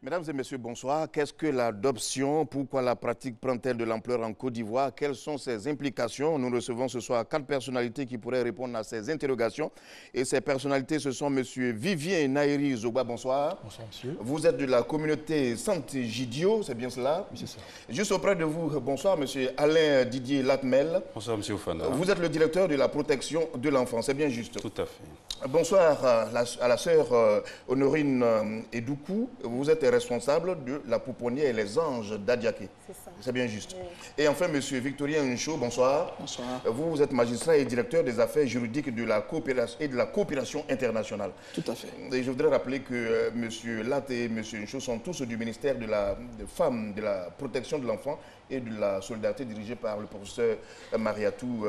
Mesdames et messieurs, bonsoir. Qu'est-ce que l'adoption? Pourquoi la pratique prend-elle de l'ampleur en Côte d'Ivoire? Quelles sont ses implications? Nous recevons ce soir 4 personnalités qui pourraient répondre à ces interrogations. Et ces personnalités, ce sont M. Vivien Nairi Zogba, bonsoir. Bonsoir, monsieur. Vous êtes de la communauté Saint-Gidio, c'est bien cela? Oui, c'est ça. Juste auprès de vous, bonsoir, M. Alain Didier Latmel. Bonsoir, M. Ofana. Vous êtes le directeur de la protection de l'enfant, c'est bien juste? Tout à fait. Bonsoir à la sœur Honorine Edoukou. Vous êtes responsable de la pouponnière et les anges d'Adiaké. C'est ça. C'est bien juste. Oui. Et enfin, M. Victorien Ncho, bonsoir. Bonsoir. Vous êtes magistrat et directeur des affaires juridiques de la coopération et de la coopération internationale. Tout à fait. Et je voudrais rappeler que M. Lat et M. Ncho sont tous du ministère de la Femme, de la protection de l'enfant et de la solidarité dirigé par le professeur Mariatou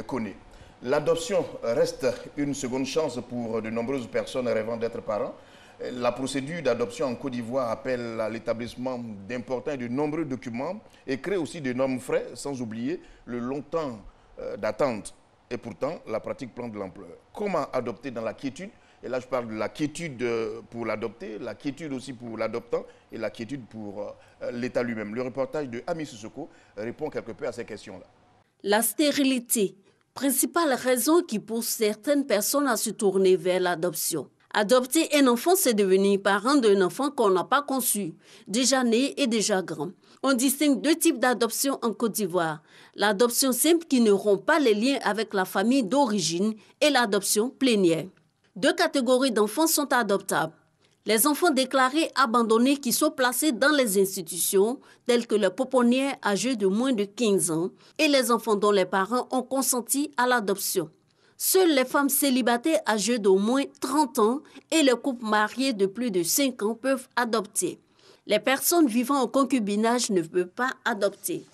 Koné. L'adoption reste une seconde chance pour de nombreuses personnes rêvant d'être parents. La procédure d'adoption en Côte d'Ivoire appelle à l'établissement d'importants et de nombreux documents et crée aussi d'énormes frais, sans oublier le long temps d'attente. Et pourtant, la pratique prend de l'ampleur. Comment adopter dans la quiétude? Et là, je parle de la quiétude pour l'adopter, la quiétude aussi pour l'adoptant et la quiétude pour l'État lui-même. Le reportage de Ami Sissoko répond quelque peu à ces questions-là. La stérilité, principale raison qui pousse certaines personnes à se tourner vers l'adoption. Adopter un enfant, c'est devenir parent d'un enfant qu'on n'a pas conçu, déjà né et déjà grand. On distingue 2 types d'adoption en Côte d'Ivoire. L'adoption simple qui ne rompt pas les liens avec la famille d'origine et l'adoption plénière. 2 catégories d'enfants sont adoptables. Les enfants déclarés abandonnés qui sont placés dans les institutions, telles que les pouponnières âgés de moins de 15 ans, et les enfants dont les parents ont consenti à l'adoption. Seules les femmes célibataires âgées d'au moins 30 ans et les couples mariés de plus de 5 ans peuvent adopter. Les personnes vivant en concubinage ne peuvent pas adopter.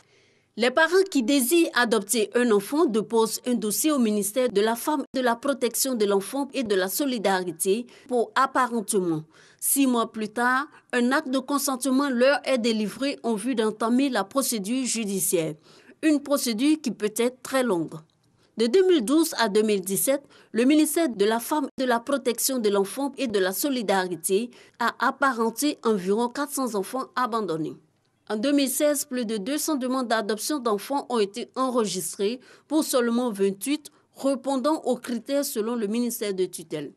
Les parents qui désirent adopter un enfant déposent un dossier au ministère de la Femme, de la Protection de l'Enfant et de la Solidarité pour apparentement. 6 mois plus tard, un acte de consentement leur est délivré en vue d'entamer la procédure judiciaire. Une procédure qui peut être très longue. De 2012 à 2017, le ministère de la Femme, de la Protection de l'Enfant et de la Solidarité a apparenté environ 400 enfants abandonnés. En 2016, plus de 200 demandes d'adoption d'enfants ont été enregistrées pour seulement 28 répondant aux critères selon le ministère de tutelle.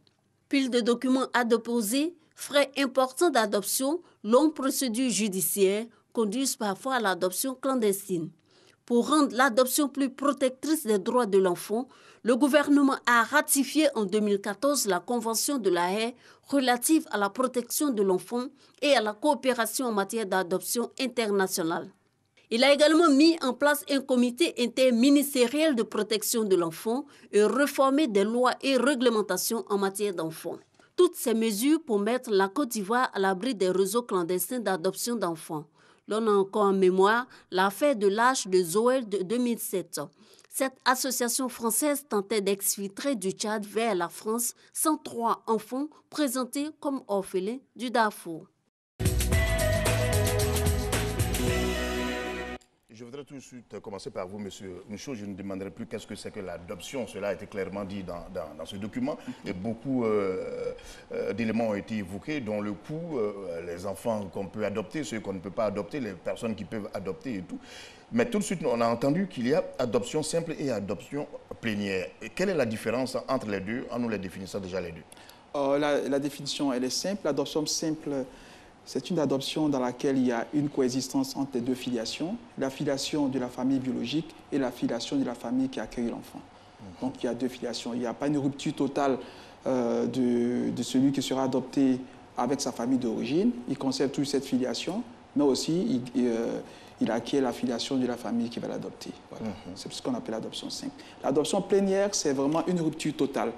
Pile de documents à déposer, frais importants d'adoption, longues procédures judiciaires conduisent parfois à l'adoption clandestine. Pour rendre l'adoption plus protectrice des droits de l'enfant, le gouvernement a ratifié en 2014 la Convention de La Haye relative à la protection de l'enfant et à la coopération en matière d'adoption internationale. Il a également mis en place un comité interministériel de protection de l'enfant et réformé des lois et réglementations en matière d'enfants. Toutes ces mesures pour mettre la Côte d'Ivoire à l'abri des réseaux clandestins d'adoption d'enfants. L'on a encore en mémoire l'affaire de l'âge de Zoël de 2007. Cette association française tentait d'exfiltrer du Tchad vers la France 103 enfants présentés comme orphelins du Darfour. Je voudrais tout de suite commencer par vous, M. Ncho. Je ne demanderai plus qu'est-ce que c'est que l'adoption. Cela a été clairement dit dans ce document. Et beaucoup d'éléments ont été évoqués, dont le coût, les enfants qu'on peut adopter, ceux qu'on ne peut pas adopter, les personnes qui peuvent adopter et tout. Mais tout de suite, on a entendu qu'il y a adoption simple et adoption plénière. Et quelle est la différence entre les deux, en nous les définissant déjà les deux? La définition, elle est simple. L'adoption simple, c'est une adoption dans laquelle il y a une coexistence entre les 2 filiations, la filiation de la famille biologique et la filiation de la famille qui accueille l'enfant. Donc il y a 2 filiations. Il n'y a pas une rupture totale de celui qui sera adopté avec sa famille d'origine. Il conserve toute cette filiation, mais aussi il acquiert la filiation de la famille qui va l'adopter. Voilà. C'est ce qu'on appelle l'adoption simple. L'adoption plénière, c'est vraiment une rupture totale.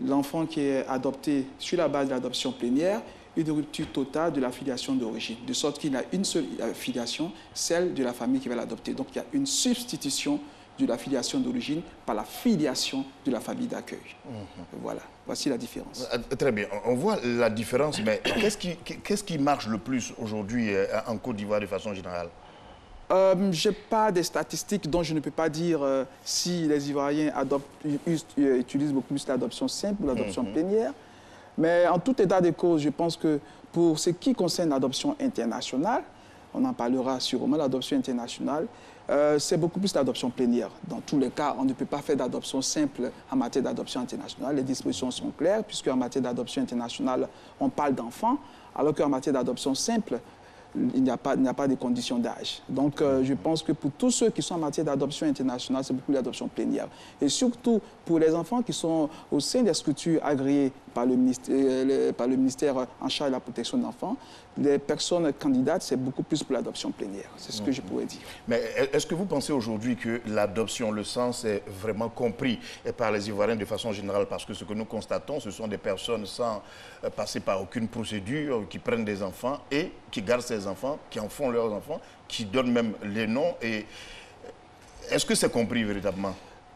L'enfant qui est adopté sur la base de l'adoption plénière, une rupture totale de la filiation d'origine, de sorte qu'il a une seule filiation, celle de la famille qui va l'adopter. Donc il y a une substitution de la filiation d'origine par la filiation de la famille d'accueil. Voilà, voici la différence. Très bien, on voit la différence, mais qu'est-ce qui marche le plus aujourd'hui en Côte d'Ivoire de façon générale? Je n'ai pas des statistiques dont je ne peux pas dire si les Ivoiriens utilisent beaucoup plus l'adoption simple ou l'adoption plénière. Mais en tout état de cause, je pense que Pour ce qui concerne l'adoption internationale, on en parlera sûrement, l'adoption internationale, c'est beaucoup plus l'adoption plénière. Dans tous les cas, on ne peut pas faire d'adoption simple en matière d'adoption internationale. Les dispositions sont claires, puisque en matière d'adoption internationale, on parle d'enfants, alors qu'en matière d'adoption simple, il n'y a pas de conditions d'âge. Donc, je pense que pour tous ceux qui sont en matière d'adoption internationale, c'est beaucoup l'adoption plénière. Et surtout, pour les enfants qui sont au sein des structures agréées par le ministère en charge de la protection de l'enfant, les personnes candidates, c'est beaucoup plus pour l'adoption plénière. C'est ce que je pourrais dire. Mais est-ce que vous pensez aujourd'hui que l'adoption, le sens est vraiment compris par les Ivoiriens de façon générale? Parce que ce que nous constatons, ce sont des personnes sans passer par aucune procédure, qui prennent des enfants et qui gardent ces enfants, qui en font leurs enfants, qui donnent même les noms. Et est-ce que c'est compris véritablement?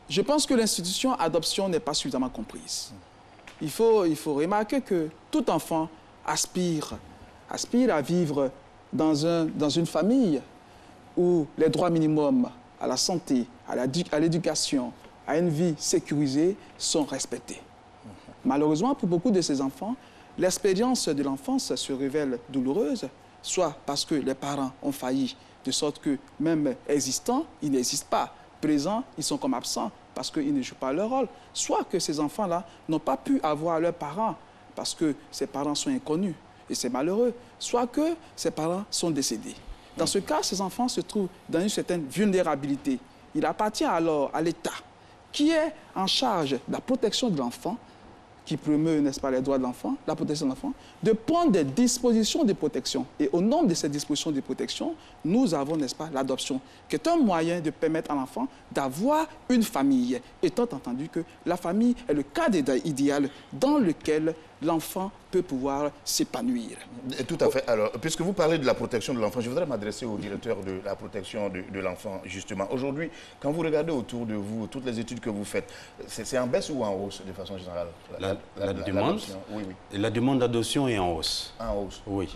Je pense que l'institution adoption n'est pas suffisamment comprise. Il faut remarquer que tout enfant aspire à vivre dans une famille où les droits minimums à la santé, à l'éducation, à une vie sécurisée sont respectés. Malheureusement, pour beaucoup de ces enfants, l'expérience de l'enfance se révèle douloureuse, soit parce que les parents ont failli, de sorte que même existants, ils n'existent pas. Présents, ils sont comme absents parce qu'ils ne jouent pas leur rôle. Soit que ces enfants-là n'ont pas pu avoir leurs parents parce que ces parents sont inconnus et c'est malheureux. Soit que ces parents sont décédés. Dans ce cas, ces enfants se trouvent dans une certaine vulnérabilité. Il appartient alors à l'État, qui est en charge de la protection de l'enfant, qui promeut, n'est-ce pas, les droits de l'enfant, la protection de l'enfant, de prendre des dispositions de protection. Et au nom de ces dispositions de protection, nous avons, n'est-ce pas, l'adoption, qui est un moyen de permettre à l'enfant d'avoir une famille, étant entendu que la famille est le cadre idéal dans lequel l'enfant peut pouvoir s'épanouir. Tout à fait. Alors, puisque vous parlez de la protection de l'enfant, je voudrais m'adresser au directeur de la protection de l'enfant, justement. Aujourd'hui, quand vous regardez autour de vous, toutes les études que vous faites, c'est en baisse ou en hausse, de façon générale? La demande d'adoption est en hausse. En hausse? Oui.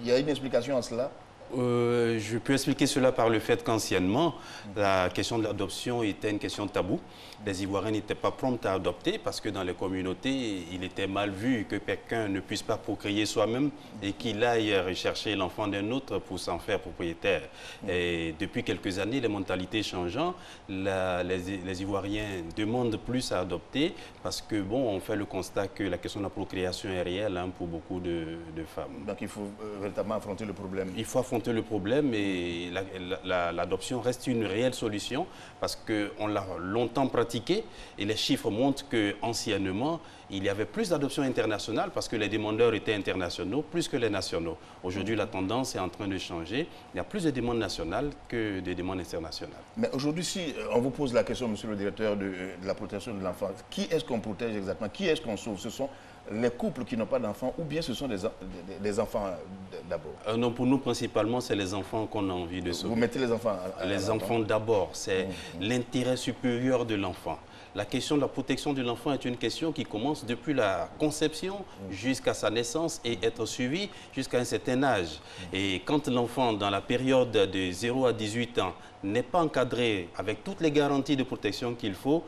Il y a une explication à cela? Je peux expliquer cela par le fait qu'anciennement, la question de l'adoption était une question taboue. Les Ivoiriens n'étaient pas prompts à adopter parce que dans les communautés, il était mal vu que quelqu'un ne puisse pas procréer soi-même et qu'il aille rechercher l'enfant d'un autre pour s'en faire propriétaire. Et depuis quelques années, les mentalités changeant, les Ivoiriens demandent plus à adopter parce que, bon, on fait le constat que la question de la procréation est réelle pour beaucoup de femmes. Donc il faut véritablement affronter le problème. Il faut affronter le problème et l'adoption reste une réelle solution parce qu'on l'a longtemps pratiquée et les chiffres montrent qu'anciennement, il y avait plus d'adoptions internationales parce que les demandeurs étaient internationaux plus que les nationaux. Aujourd'hui, la tendance est en train de changer. Il y a plus de demandes nationales que de demandes internationales. Mais aujourd'hui, si on vous pose la question, monsieur le directeur de la protection de l'enfant, qui est-ce qu'on protège exactement? Qui est-ce qu'on sauve? Ce sont les couples qui n'ont pas d'enfants ou bien ce sont des enfants d'abord? Non, pour nous, principalement, c'est les enfants qu'on a envie de sauver. Vous mettez les enfants Les enfants d'abord, c'est l'intérêt supérieur de l'enfant. La question de la protection de l'enfant est une question qui commence depuis la conception jusqu'à sa naissance et être suivie jusqu'à un certain âge. Et quand l'enfant, dans la période de 0 à 18 ans, n'est pas encadré avec toutes les garanties de protection qu'il faut,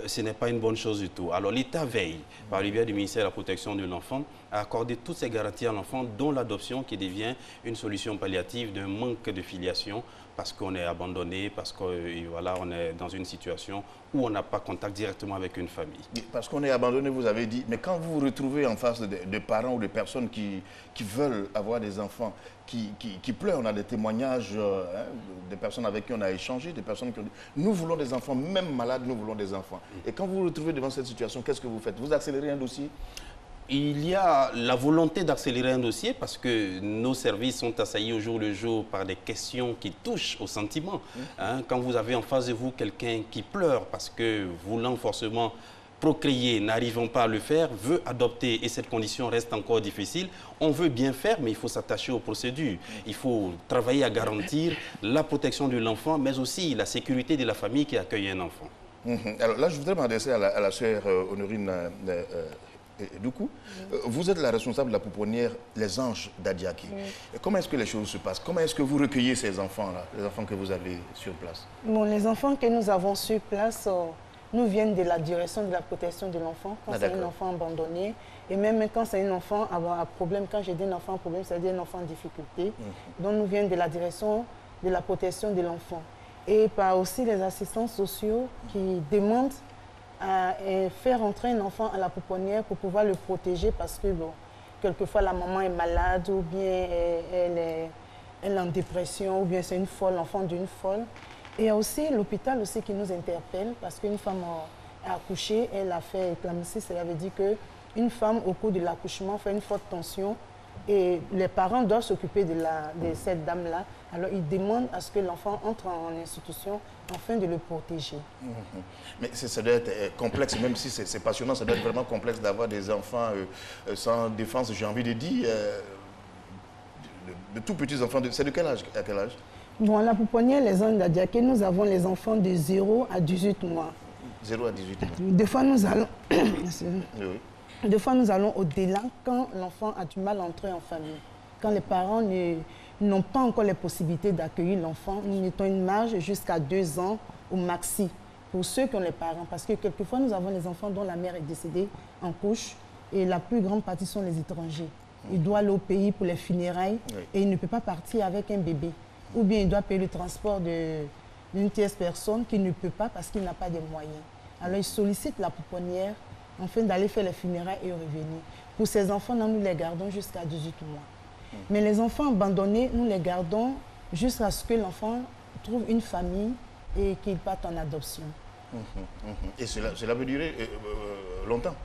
ce n'est pas une bonne chose du tout. Alors l'État veille, par le biais du ministère de la protection de l'enfant, à accorder toutes ces garanties à l'enfant, dont l'adoption qui devient une solution palliative d'un manque de filiation parce qu'on est abandonné, parce qu'on voilà, on est dans une situation où on n'a pas contact directement avec une famille. Parce qu'on est abandonné, vous avez dit, mais quand vous vous retrouvez en face de parents ou de personnes qui veulent avoir des enfants, qui pleurent, on a des témoignages des personnes avec qui on a échangé, des personnes qui ont dit, nous voulons des enfants, même malades, nous voulons des enfants. Et quand vous vous retrouvez devant cette situation, qu'est-ce que vous faites? Vous accélérez un dossier? Il y a la volonté d'accélérer un dossier parce que nos services sont assaillis au jour le jour par des questions qui touchent aux sentiments. Quand vous avez en face de vous quelqu'un qui pleure parce que voulant forcément procréer, n'arrivant pas à le faire, veut adopter et cette condition reste encore difficile, on veut bien faire mais il faut s'attacher aux procédures. Il faut travailler à garantir la protection de l'enfant mais aussi la sécurité de la famille qui accueille un enfant. Alors là, je voudrais m'adresser à la sœur Honorine Doukou. Vous êtes la responsable de la pouponnière Les Anges d'Adiaké. Comment est-ce que les choses se passent? Comment est-ce que vous recueillez ces enfants-là, les enfants que vous avez sur place? Bon, les enfants que nous avons sur place, nous viennent de la direction de la protection de l'enfant, quand c'est un enfant abandonné, et même quand c'est un enfant à problème, quand j'ai dit un enfant à problème, c'est-à-dire un enfant en difficulté, donc nous viennent de la direction de la protection de l'enfant. Et par aussi les assistants sociaux qui demandent à faire entrer un enfant à la pouponnière pour pouvoir le protéger parce que, bon, quelquefois la maman est malade ou bien elle est en dépression ou bien c'est une folle, l'enfant d'une folle. Et il y a aussi l'hôpital aussi qui nous interpelle parce qu'une femme a accouché, elle a fait éclampsie, cela veut dire qu'une femme au cours de l'accouchement fait une forte tension et les parents doivent s'occuper de cette dame-là. Alors ils demandent à ce que l'enfant entre en institution afin de le protéger. Mais ça doit être complexe, même si c'est passionnant, ça doit être vraiment complexe d'avoir des enfants sans défense, j'ai envie de dire, de tout petits enfants. C'est de quel âge à quel âge? Bon, à la pouponnière, les zones d'Adiaké, nous avons les enfants de 0 à 18 mois. 0 à 18 mois. Des fois, nous allons... Oui. Des fois, nous allons au-delà quand l'enfant a du mal à entrer en famille. Quand les parents n'ont pas encore les possibilités d'accueillir l'enfant, nous mettons une marge jusqu'à 2 ans au maxi pour ceux qui ont les parents. Parce que quelquefois, nous avons les enfants dont la mère est décédée en couche et la plus grande partie sont les étrangers. Il doit aller au pays pour les funérailles et il ne peut pas partir avec un bébé. Ou bien il doit payer le transport d'une tierce personne qui ne peut pas parce qu'il n'a pas de moyens. Alors il sollicite la pouponnière afin d'aller faire les funérailles et revenir. Pour ces enfants-là, nous les gardons jusqu'à 18 mois. Mais les enfants abandonnés, nous les gardons jusqu'à ce que l'enfant trouve une famille et qu'il parte en adoption. Et cela peut durer longtemps?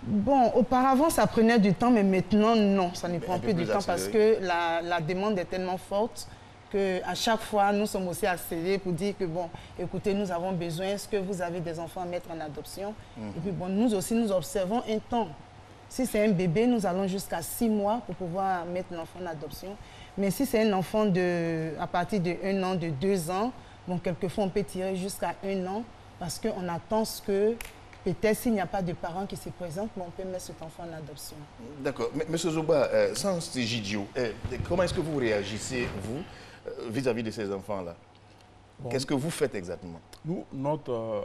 Bon, auparavant, ça prenait du temps, mais maintenant, non, ça ne prend plus du temps parce que la demande est tellement forte qu'à chaque fois, nous sommes aussi accélérés pour dire que, bon, écoutez, nous avons besoin, est-ce que vous avez des enfants à mettre en adoption? Et puis, bon, nous aussi, nous observons un temps. Si c'est un bébé, nous allons jusqu'à 6 mois pour pouvoir mettre l'enfant en adoption. Mais si c'est un enfant à partir de 1 an, de 2 ans, bon, quelquefois, on peut tirer jusqu'à 1 an parce qu'on attend ce que, peut-être s'il n'y a pas de parents qui se présentent, on peut mettre cet enfant en adoption. D'accord. Mais M. Zoba, sans Gidio, comment est-ce que vous réagissez, vous, vis-à-vis de ces enfants-là? Bon. Qu'est-ce que vous faites exactement? Nous, notre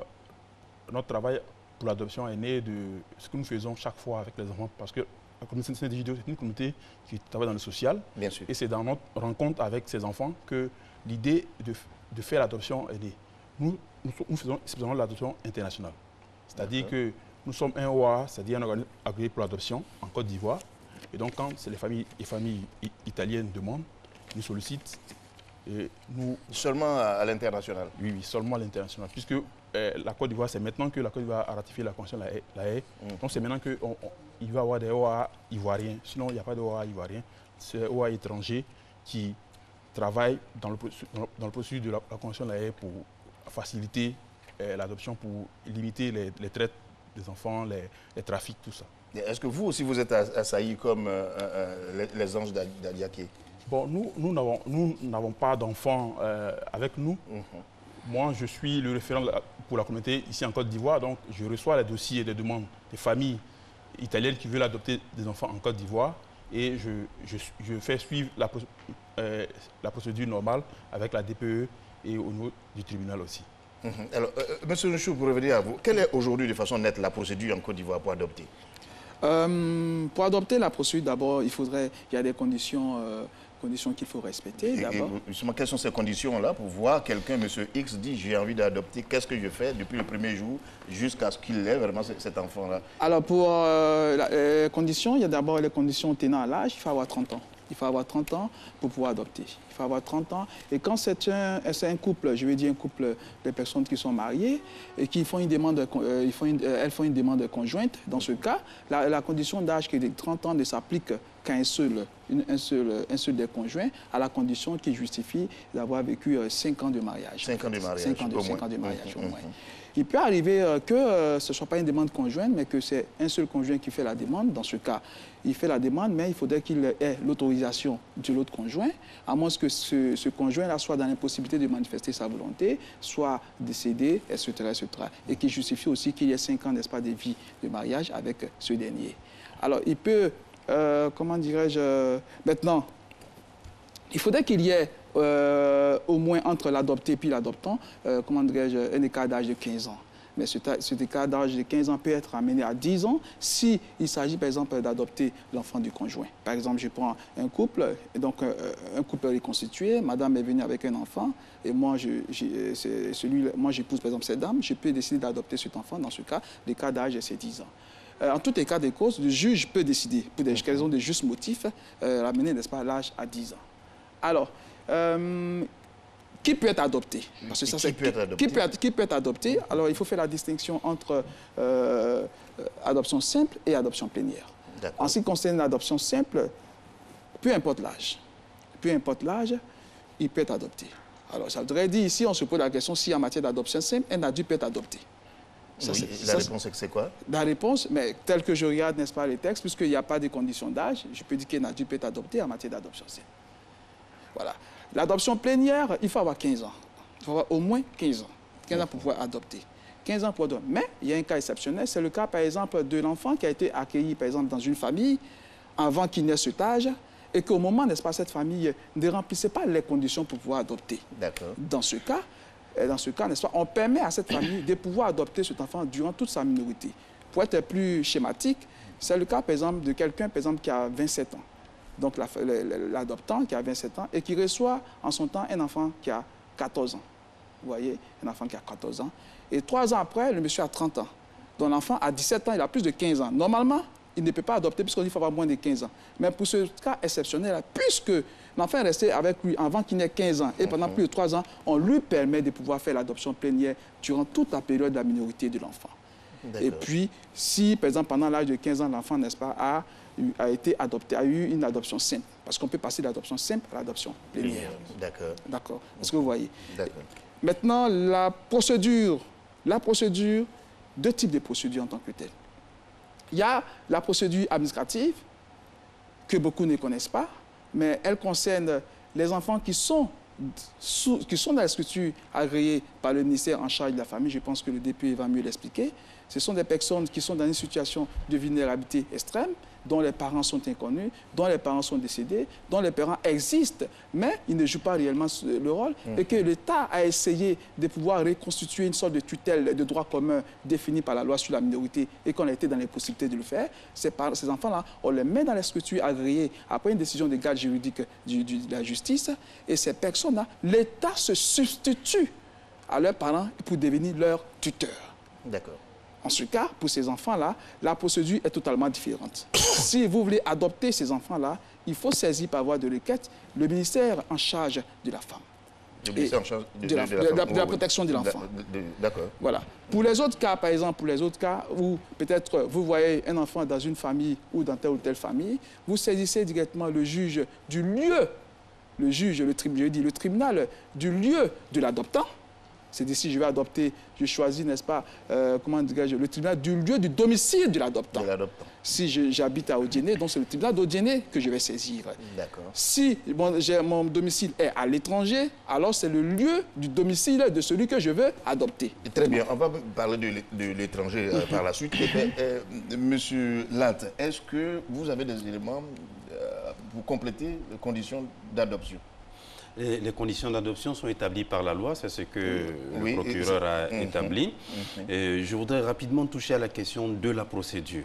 travail pour l'adoption est né de ce que nous faisons chaque fois avec les enfants, parce que la communauté Saint-Egidio, c'est une communauté qui travaille dans le social. Bien sûr. Et c'est dans notre rencontre avec ces enfants que l'idée de faire l'adoption est née. Nous faisons l'adoption internationale. C'est-à-dire que nous sommes un OA, c'est-à-dire un organisme agréé pour l'adoption en Côte d'Ivoire. Et donc, quand les familles italiennes demandent, nous sollicitent. Et nous... Seulement à l'international? Oui, seulement à l'international. Puisque la Côte d'Ivoire, c'est maintenant que la Côte d'Ivoire a ratifié la Convention de la Haye. Donc, c'est maintenant qu'il va y avoir des OA ivoiriens. Sinon, il n'y a pas de OA ivoirien. C'est des OA étrangers qui travaillent dans le processus de la Convention de la Haye pour faciliter l'adoption, pour limiter les traites des enfants, les trafics, tout ça. Est-ce que vous aussi, vous êtes assaillis comme les anges d'Adiaké? Bon, nous n'avons pas d'enfants avec nous. Moi, je suis le référent pour la communauté ici en Côte d'Ivoire, donc je reçois les dossiers et les demandes des familles italiennes qui veulent adopter des enfants en Côte d'Ivoire et je fais suivre la procédure normale avec la DPE et au niveau du tribunal aussi. Alors, M. Nchou, pour revenir à vous, quelle est aujourd'hui de façon nette la procédure en Côte d'Ivoire pour adopter? Pour adopter la procédure, d'abord, il y a des conditions qu'il faut respecter. Justement, quelles sont ces conditions-là pour voir quelqu'un, M. X, dit j'ai envie d'adopter, qu'est-ce que je fais depuis le premier jour jusqu'à ce qu'il ait vraiment cet enfant-là? Alors, pour les conditions, il y a d'abord les conditions tenant à l'âge, il faut avoir 30 ans. Il faut avoir 30 ans pour pouvoir adopter. Il faut avoir 30 ans. Et quand c'est un couple, je veux dire un couple de personnes qui sont mariées et qui font une demande, elles font une demande conjointe, dans ce cas, la condition d'âge qui est de 30 ans ne s'applique qu'à un seul des conjoints, à la condition qui justifie d'avoir vécu 5 ans de mariage. 5 ans de mariage, 5 ans de mariage au moins. Il peut arriver que ce ne soit pas une demande conjointe, mais que c'est un seul conjoint qui fait la demande. Dans ce cas, il fait la demande, mais il faudrait qu'il ait l'autorisation de l'autre conjoint, à moins que ce conjoint-là soit dans l'impossibilité de manifester sa volonté, soit décédé, etc., etc. Et qui justifie aussi qu'il y ait 5 ans, n'est-ce pas, de vie de mariage avec ce dernier. Alors, il peut, comment dirais-je, maintenant, il faudrait qu'il y ait au moins entre l'adopté et puis l'adoptant, comment dirais-je, un écart d'âge de 15 ans. mais cet écart d'âge de 15 ans peut être amené à 10 ans s'il s'agit, par exemple, d'adopter l'enfant du conjoint. Par exemple, je prends un couple, donc un couple reconstitué, madame est venue avec un enfant, et moi, moi j'épouse, par exemple, cette dame, je peux décider d'adopter cet enfant. Dans ce cas, l'écart d'âge, c'est 10 ans. En tout état de cause, le juge peut décider, pour des raisons de juste motif, ramener, n'est-ce pas, l'âge à 10 ans. Alors, qui peut être adopté? Parce que ça, qui peut être adopté? Alors, il faut faire la distinction entre adoption simple et adoption plénière. En ce qui concerne l'adoption simple, peu importe l'âge, il peut être adopté. Alors, ça voudrait dire ici, on se pose la question si en matière d'adoption simple, un adulte peut être adopté. Oui, la réponse, c'est quoi? La réponse, mais telle que je regarde, n'est-ce pas, les textes, puisqu'il n'y a pas de conditions d'âge, je peux dire qu'un adulte peut être adopté en matière d'adoption simple. Voilà. L'adoption plénière, il faut avoir 15 ans. Il faut avoir au moins 15 ans. 15 ans pour pouvoir adopter. 15 ans pour adopter. Mais il y a un cas exceptionnel, c'est le cas, par exemple, de l'enfant qui a été accueilli, par exemple, dans une famille avant qu'il n'ait cet âge, et qu'au moment, n'est-ce pas, cette famille ne remplissait pas les conditions pour pouvoir adopter. D'accord. Dans ce cas, n'est-ce pas, on permet à cette famille de pouvoir adopter cet enfant durant toute sa minorité. Pour être plus schématique, c'est le cas, par exemple, de quelqu'un, par exemple, qui a 27 ans. Donc, l'adoptant qui a 27 ans et qui reçoit en son temps un enfant qui a 14 ans. Vous voyez, un enfant qui a 14 ans. Et 3 ans après, le monsieur a 30 ans. Donc, l'enfant a 17 ans, il a plus de 15 ans. Normalement, il ne peut pas adopter puisqu'on dit qu'il faut avoir moins de 15 ans. Mais pour ce cas exceptionnel, puisque l'enfant est resté avec lui avant qu'il n'ait 15 ans et pendant plus de 3 ans, on lui permet de pouvoir faire l'adoption plénière durant toute la période de la minorité de l'enfant. Et puis, si, par exemple, pendant l'âge de 15 ans, l'enfant, n'est-ce pas, a été adopté, a eu une adoption simple. Parce qu'on peut passer de l'adoption simple à l'adoption plénière. D'accord. D'accord. Est-ce que vous voyez? D'accord. Maintenant, la procédure, deux types de procédures en tant que telles. Il y a la procédure administrative, que beaucoup ne connaissent pas, mais elle concerne les enfants qui sont dans la structure agréée par le ministère en charge de la famille. Je pense que le DPE va mieux l'expliquer. Ce sont des personnes qui sont dans une situation de vulnérabilité extrême, dont les parents sont inconnus, dont les parents sont décédés, dont les parents existent, mais ils ne jouent pas réellement le rôle, et que l'État a essayé de pouvoir reconstituer une sorte de tutelle de droit commun définie par la loi sur la minorité et qu'on a été dans les possibilités de le faire. Ces enfants-là, on les met dans les structures agréées après une décision de garde juridique de la justice, et ces personnes-là, l'État se substitue à leurs parents pour devenir leur tuteur. D'accord. En ce cas, pour ces enfants-là, la procédure est totalement différente. Si vous voulez adopter ces enfants-là, il faut saisir par voie de requête le ministère en charge de la femme. Le ministère en charge de la protection de l'enfant. D'accord. Voilà. Pour les autres cas, par exemple, où peut-être vous voyez un enfant dans une famille ou dans telle ou telle famille, vous saisissez directement le juge du lieu, le tribunal du lieu de l'adoptant. C'est d'ici, je vais adopter, je choisis, n'est-ce pas, le tribunal du lieu du domicile de l'adoptant. Si j'habite à Odiéné, donc c'est le tribunal d'Odiéné que je vais saisir. D'accord. Si mon domicile est à l'étranger, alors c'est le lieu du domicile de celui que je veux adopter. Très bien, on va parler de l'étranger par la suite. Monsieur Lante, est-ce que vous avez des éléments pour compléter les conditions d'adoption? Les conditions d'adoption sont établies par la loi, c'est ce que le procureur a établi. Je voudrais rapidement toucher à la question de la procédure.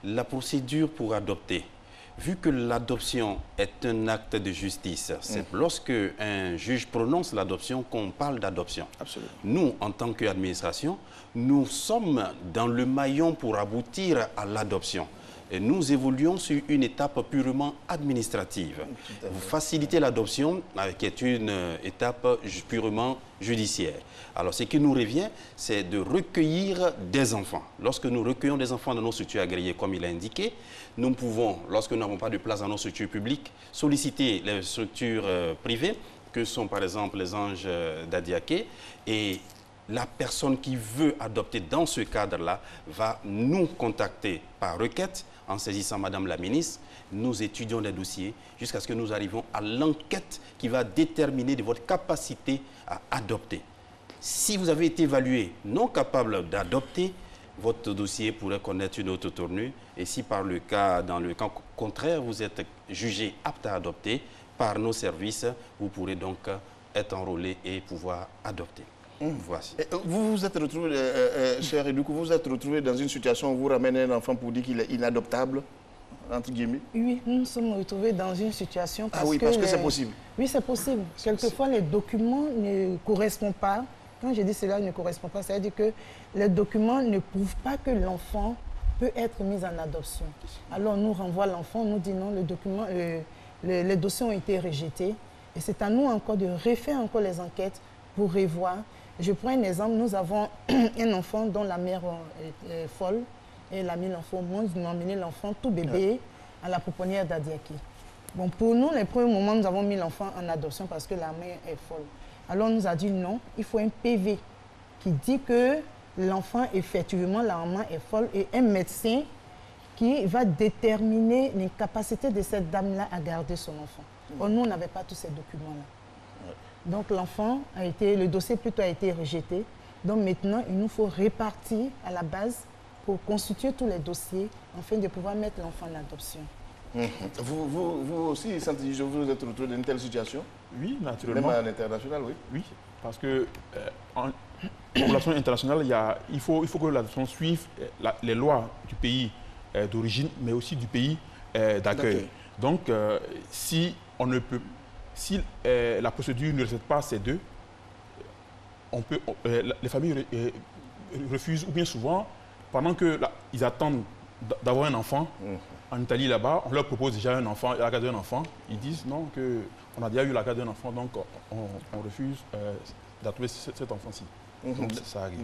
La procédure pour adopter, vu que l'adoption est un acte de justice, c'est lorsque un juge prononce l'adoption qu'on parle d'adoption. Nous, en tant qu'administration, nous sommes dans le maillon pour aboutir à l'adoption. Et nous évoluons sur une étape purement administrative. Vous facilitez l'adoption, qui est une étape purement judiciaire. Alors, ce qui nous revient, c'est de recueillir des enfants. Lorsque nous recueillons des enfants dans nos structures agréées, comme il a indiqué, nous pouvons, lorsque nous n'avons pas de place dans nos structures publiques, solliciter les structures privées, que sont par exemple les anges d'Adiaké, et la personne qui veut adopter dans ce cadre-là va nous contacter par requête en saisissant Madame la ministre. Nous étudions les dossiers jusqu'à ce que nous arrivons à l'enquête qui va déterminer de votre capacité à adopter. Si vous avez été évalué non capable d'adopter, votre dossier pourrait connaître une autre tournure. Et si dans le cas contraire, vous êtes jugé apte à adopter par nos services, vous pourrez donc être enrôlé et pouvoir adopter. Voici. Vous vous êtes retrouvé, cher Edoukou, vous vous êtes retrouvé dans une situation où vous ramenez un enfant pour dire qu'il est inadoptable, entre guillemets? Oui, nous nous sommes retrouvés dans une situation parce parce que c'est possible. Oui, c'est possible. Quelquefois, les documents ne correspondent pas. Quand je dis cela ne correspond pas, ça veut dire que les documents ne prouvent pas que l'enfant peut être mis en adoption. Alors, nous renvoie l'enfant, nous dit non, les dossiers ont été rejetés. Et c'est à nous encore de refaire encore les enquêtes pour revoir. Je prends un exemple, nous avons un enfant dont la mère est folle. Et elle a mis l'enfant au monde, nous avons emmené l'enfant tout bébé à la pouponnière d'Adiaki. Bon, pour nous, les premiers moments, nous avons mis l'enfant en adoption parce que la mère est folle. Alors on nous a dit non, il faut un PV qui dit que l'enfant, effectivement, la maman est folle et un médecin qui va déterminer les capacités de cette dame-là à garder son enfant. Or, nous, on n'avait pas tous ces documents-là. Donc l'enfant a été, le dossier plutôt a été rejeté. Donc maintenant, il nous faut répartir à la base pour constituer tous les dossiers afin de pouvoir mettre l'enfant en adoption. Vous aussi, Santi, vous êtes retrouvé dans une telle situation? Oui, naturellement. Même à l'international, oui. Oui, parce que en relation internationale, il faut que l'adoption suive les lois du pays d'origine, mais aussi du pays d'accueil. Donc, si la procédure ne respecte pas ces deux, les familles refusent, ou bien souvent, pendant qu'ils attendent d'avoir un enfant, en Italie là-bas, on leur propose déjà un enfant, la garde d'un enfant. Ils disent non, qu'on a déjà eu la garde d'un enfant, donc on refuse d'adopter cet enfant-ci.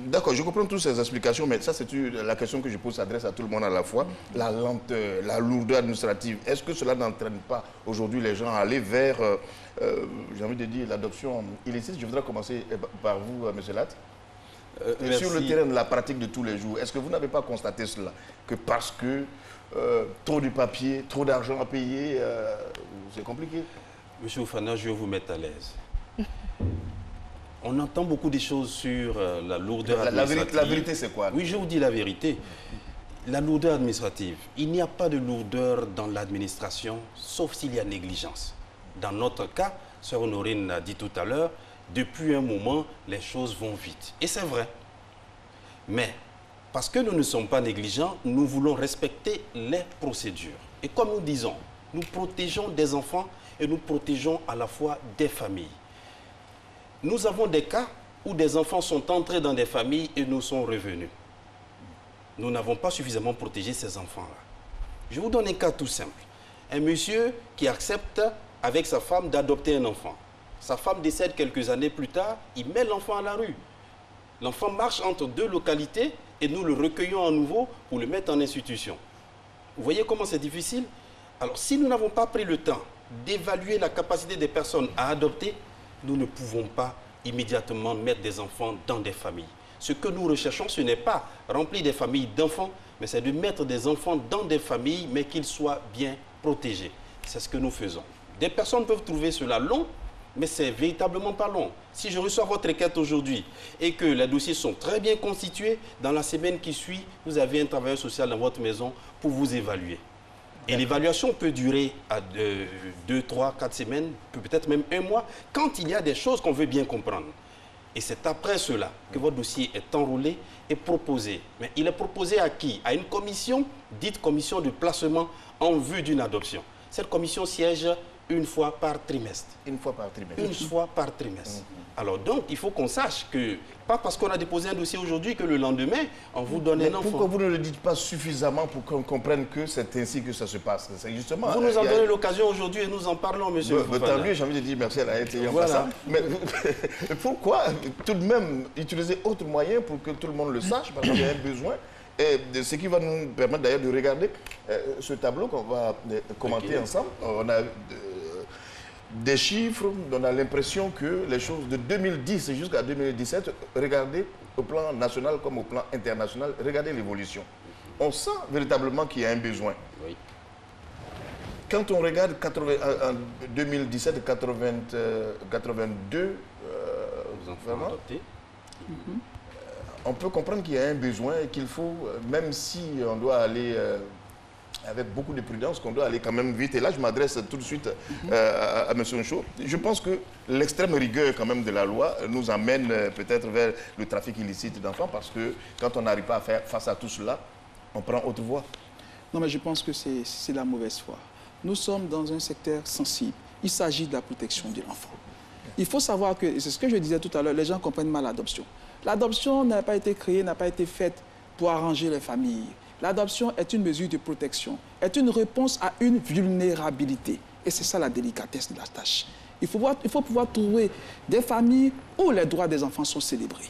D'accord, je comprends toutes ces explications, mais ça, c'est la question que je pose s'adresse à tout le monde à la fois. La lenteur, la lourdeur administrative, est-ce que cela n'entraîne pas aujourd'hui les gens à aller vers, j'ai envie de dire, l'adoption illicite? Je voudrais commencer par vous, M. Latte. Sur le terrain de la pratique de tous les jours, est-ce que vous n'avez pas constaté cela? Que parce que trop de papier, trop d'argent à payer, c'est compliqué? Monsieur Oufana, je vais vous mettre à l'aise. On entend beaucoup de choses sur la lourdeur administrative. La vérité, c'est quoi? Oui, je vous dis la vérité. La lourdeur administrative, il n'y a pas de lourdeur dans l'administration, sauf s'il y a négligence. Dans notre cas, Sœur Honorine l'a dit tout à l'heure, depuis un moment, les choses vont vite. Et c'est vrai. Mais, parce que nous ne sommes pas négligents, nous voulons respecter les procédures. Et comme nous disons, nous protégeons des enfants et nous protégeons à la fois des familles. Nous avons des cas où des enfants sont entrés dans des familles et nous sont revenus. Nous n'avons pas suffisamment protégé ces enfants-là. Je vous donne un cas tout simple. Un monsieur qui accepte avec sa femme d'adopter un enfant. Sa femme décède quelques années plus tard, il met l'enfant à la rue. L'enfant marche entre deux localités et nous le recueillons à nouveau pour le mettre en institution. Vous voyez comment c'est difficile? Alors, si nous n'avons pas pris le temps d'évaluer la capacité des personnes à adopter, nous ne pouvons pas immédiatement mettre des enfants dans des familles. Ce que nous recherchons, ce n'est pas remplir des familles d'enfants, mais c'est de mettre des enfants dans des familles, mais qu'ils soient bien protégés. C'est ce que nous faisons. Des personnes peuvent trouver cela long, mais c'est véritablement pas long. Si je reçois votre requête aujourd'hui et que les dossiers sont très bien constitués, dans la semaine qui suit, vous avez un travailleur social dans votre maison pour vous évaluer. Et l'évaluation peut durer à 2, 3, 4 semaines, peut-être même un mois, quand il y a des choses qu'on veut bien comprendre. Et c'est après cela que votre dossier est enrôlé et proposé. Mais il est proposé à qui? À une commission, dite commission de placement en vue d'une adoption. Cette commission siège une fois par trimestre. Une fois par trimestre. Une fois par trimestre. Alors donc, il faut qu'on sache que, pas parce qu'on a déposé un dossier aujourd'hui que le lendemain, on vous donne un enfant. Pourquoi vous ne le dites pas suffisamment pour qu'on comprenne que c'est ainsi que ça se passe? C'est justement... Vous nous en donnez l'occasion aujourd'hui et nous en parlons, monsieur. Tant mieux, j'ai envie de dire merci à la été. Voilà. Mais pourquoi tout de même utiliser autre moyen pour que tout le monde le sache, parce qu'il y a un besoin? Et ce qui va nous permettre d'ailleurs de regarder ce tableau qu'on va commenter ensemble. On a des chiffres, on a l'impression que les choses de 2010 jusqu'à 2017, regardez au plan national comme au plan international, regardez l'évolution. On sent véritablement qu'il y a un besoin. Oui. Quand on regarde en 2017, 82, vraiment, on peut comprendre qu'il y a un besoin et qu'il faut, même si on doit aller avec beaucoup de prudence, qu'on doit aller quand même vite. Et là, je m'adresse tout de suite à M. Ncho. Je pense que l'extrême rigueur quand même de la loi nous amène peut-être vers le trafic illicite d'enfants, parce que quand on n'arrive pas à faire face à tout cela, on prend autre voie. Non, mais je pense que c'est la mauvaise foi. Nous sommes dans un secteur sensible. Il s'agit de la protection de l'enfant. Il faut savoir que, c'est ce que je disais tout à l'heure, les gens comprennent mal l'adoption. L'adoption n'a pas été créée, n'a pas été faite pour arranger les familles. L'adoption est une mesure de protection, est une réponse à une vulnérabilité. Et c'est ça la délicatesse de la tâche. Il faut pouvoir trouver des familles où les droits des enfants sont célébrés.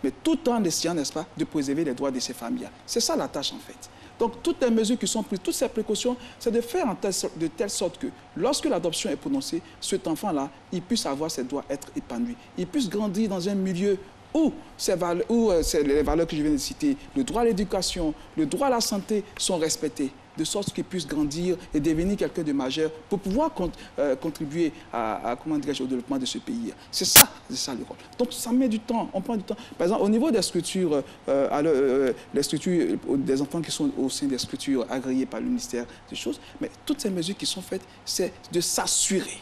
Mais tout en essayant, n'est-ce pas, de préserver les droits de ces familles. C'est ça la tâche en fait. Donc toutes les mesures qui sont prises, toutes ces précautions, c'est de faire de telle sorte que lorsque l'adoption est prononcée, cet enfant-là, il puisse avoir ses droits, être épanoui. Il puisse grandir dans un milieu où les valeurs que je viens de citer, le droit à l'éducation, le droit à la santé sont respectés, de sorte qu'il puisse grandir et devenir quelqu'un de majeur pour pouvoir contribuer au développement de ce pays. C'est ça le rôle. Donc ça met du temps, on prend du temps. Par exemple, au niveau des structures, les structures des enfants qui sont au sein des structures agréées par le ministère des choses, mais toutes ces mesures qui sont faites, c'est de s'assurer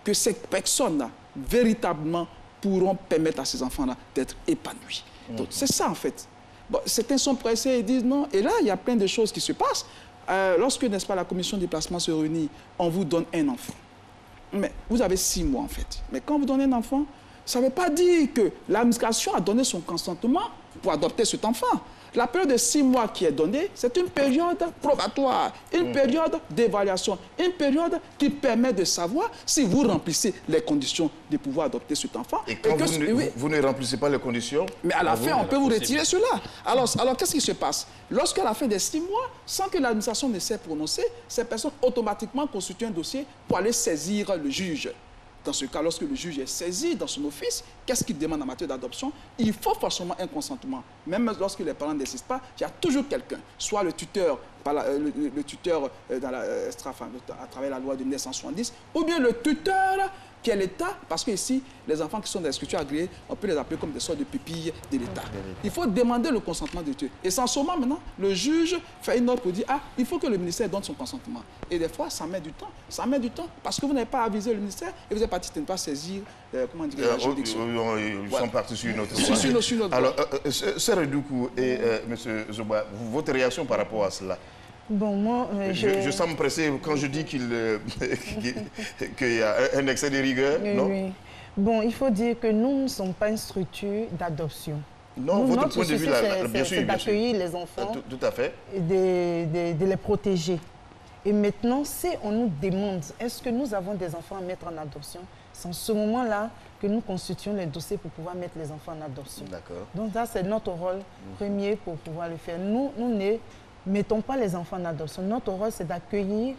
que ces personnes-là, véritablement, pourront permettre à ces enfants-là d'être épanouis. Donc, c'est ça, en fait. Bon, certains sont pressés et disent non. Et là, il y a plein de choses qui se passent. Lorsque, n'est-ce pas, la commission des placements se réunit, on vous donne un enfant. Mais vous avez 6 mois, en fait. Mais quand vous donnez un enfant, ça ne veut pas dire que l'administration a donné son consentement pour adopter cet enfant. La période de 6 mois qui est donnée, c'est une période probatoire, une période d'évaluation, une période qui permet de savoir si vous remplissez les conditions de pouvoir adopter cet enfant. Et quand vous ne remplissez pas les conditions... Mais à la fin, on peut vous retirer cela. Alors qu'est-ce qui se passe? Lorsqu'à la fin des 6 mois, sans que l'administration ne s'est prononcée, ces personnes automatiquement constituent un dossier pour aller saisir le juge. Dans ce cas, lorsque le juge est saisi dans son office, qu'est-ce qu'il demande en matière d'adoption? Il faut forcément un consentement. Même lorsque les parents n'insistent pas, il y a toujours quelqu'un, soit le tuteur, le tuteur à travers la loi de 1970, ou bien le tuteur qui est l'État, parce que ici, les enfants qui sont dans les structures agréées, on peut les appeler comme des sortes de pupilles de l'État. Il faut demander le consentement de tuteur. Et sans ce moment, maintenant, le juge fait une note pour dire « Ah, il faut que le ministère donne son consentement ». Et des fois, ça met du temps. Ça met du temps parce que vous n'avez pas avisé le ministère et vous êtes parti de ne pas saisir, comment dire, la juridiction. Ils sont partis sur une autre voie. Alors, Sœur Doukou et M. Zoba, votre réaction par rapport à cela? Bon, moi, je sens me presser quand je dis qu'il y a un excès de rigueur, oui, non? Oui. Bon, il faut dire que nous ne sommes pas une structure d'adoption. Non, votre point de vue, bien sûr, c'est d'accueillir les enfants, tout à fait, et de les protéger. Et maintenant, si on nous demande, est-ce que nous avons des enfants à mettre en adoption, c'est en ce moment-là que nous constituons les dossiers pour pouvoir mettre les enfants en adoption. D'accord. Donc ça, c'est notre rôle premier pour pouvoir le faire. Nous ne mettons pas les enfants en adoption. Notre rôle, c'est d'accueillir,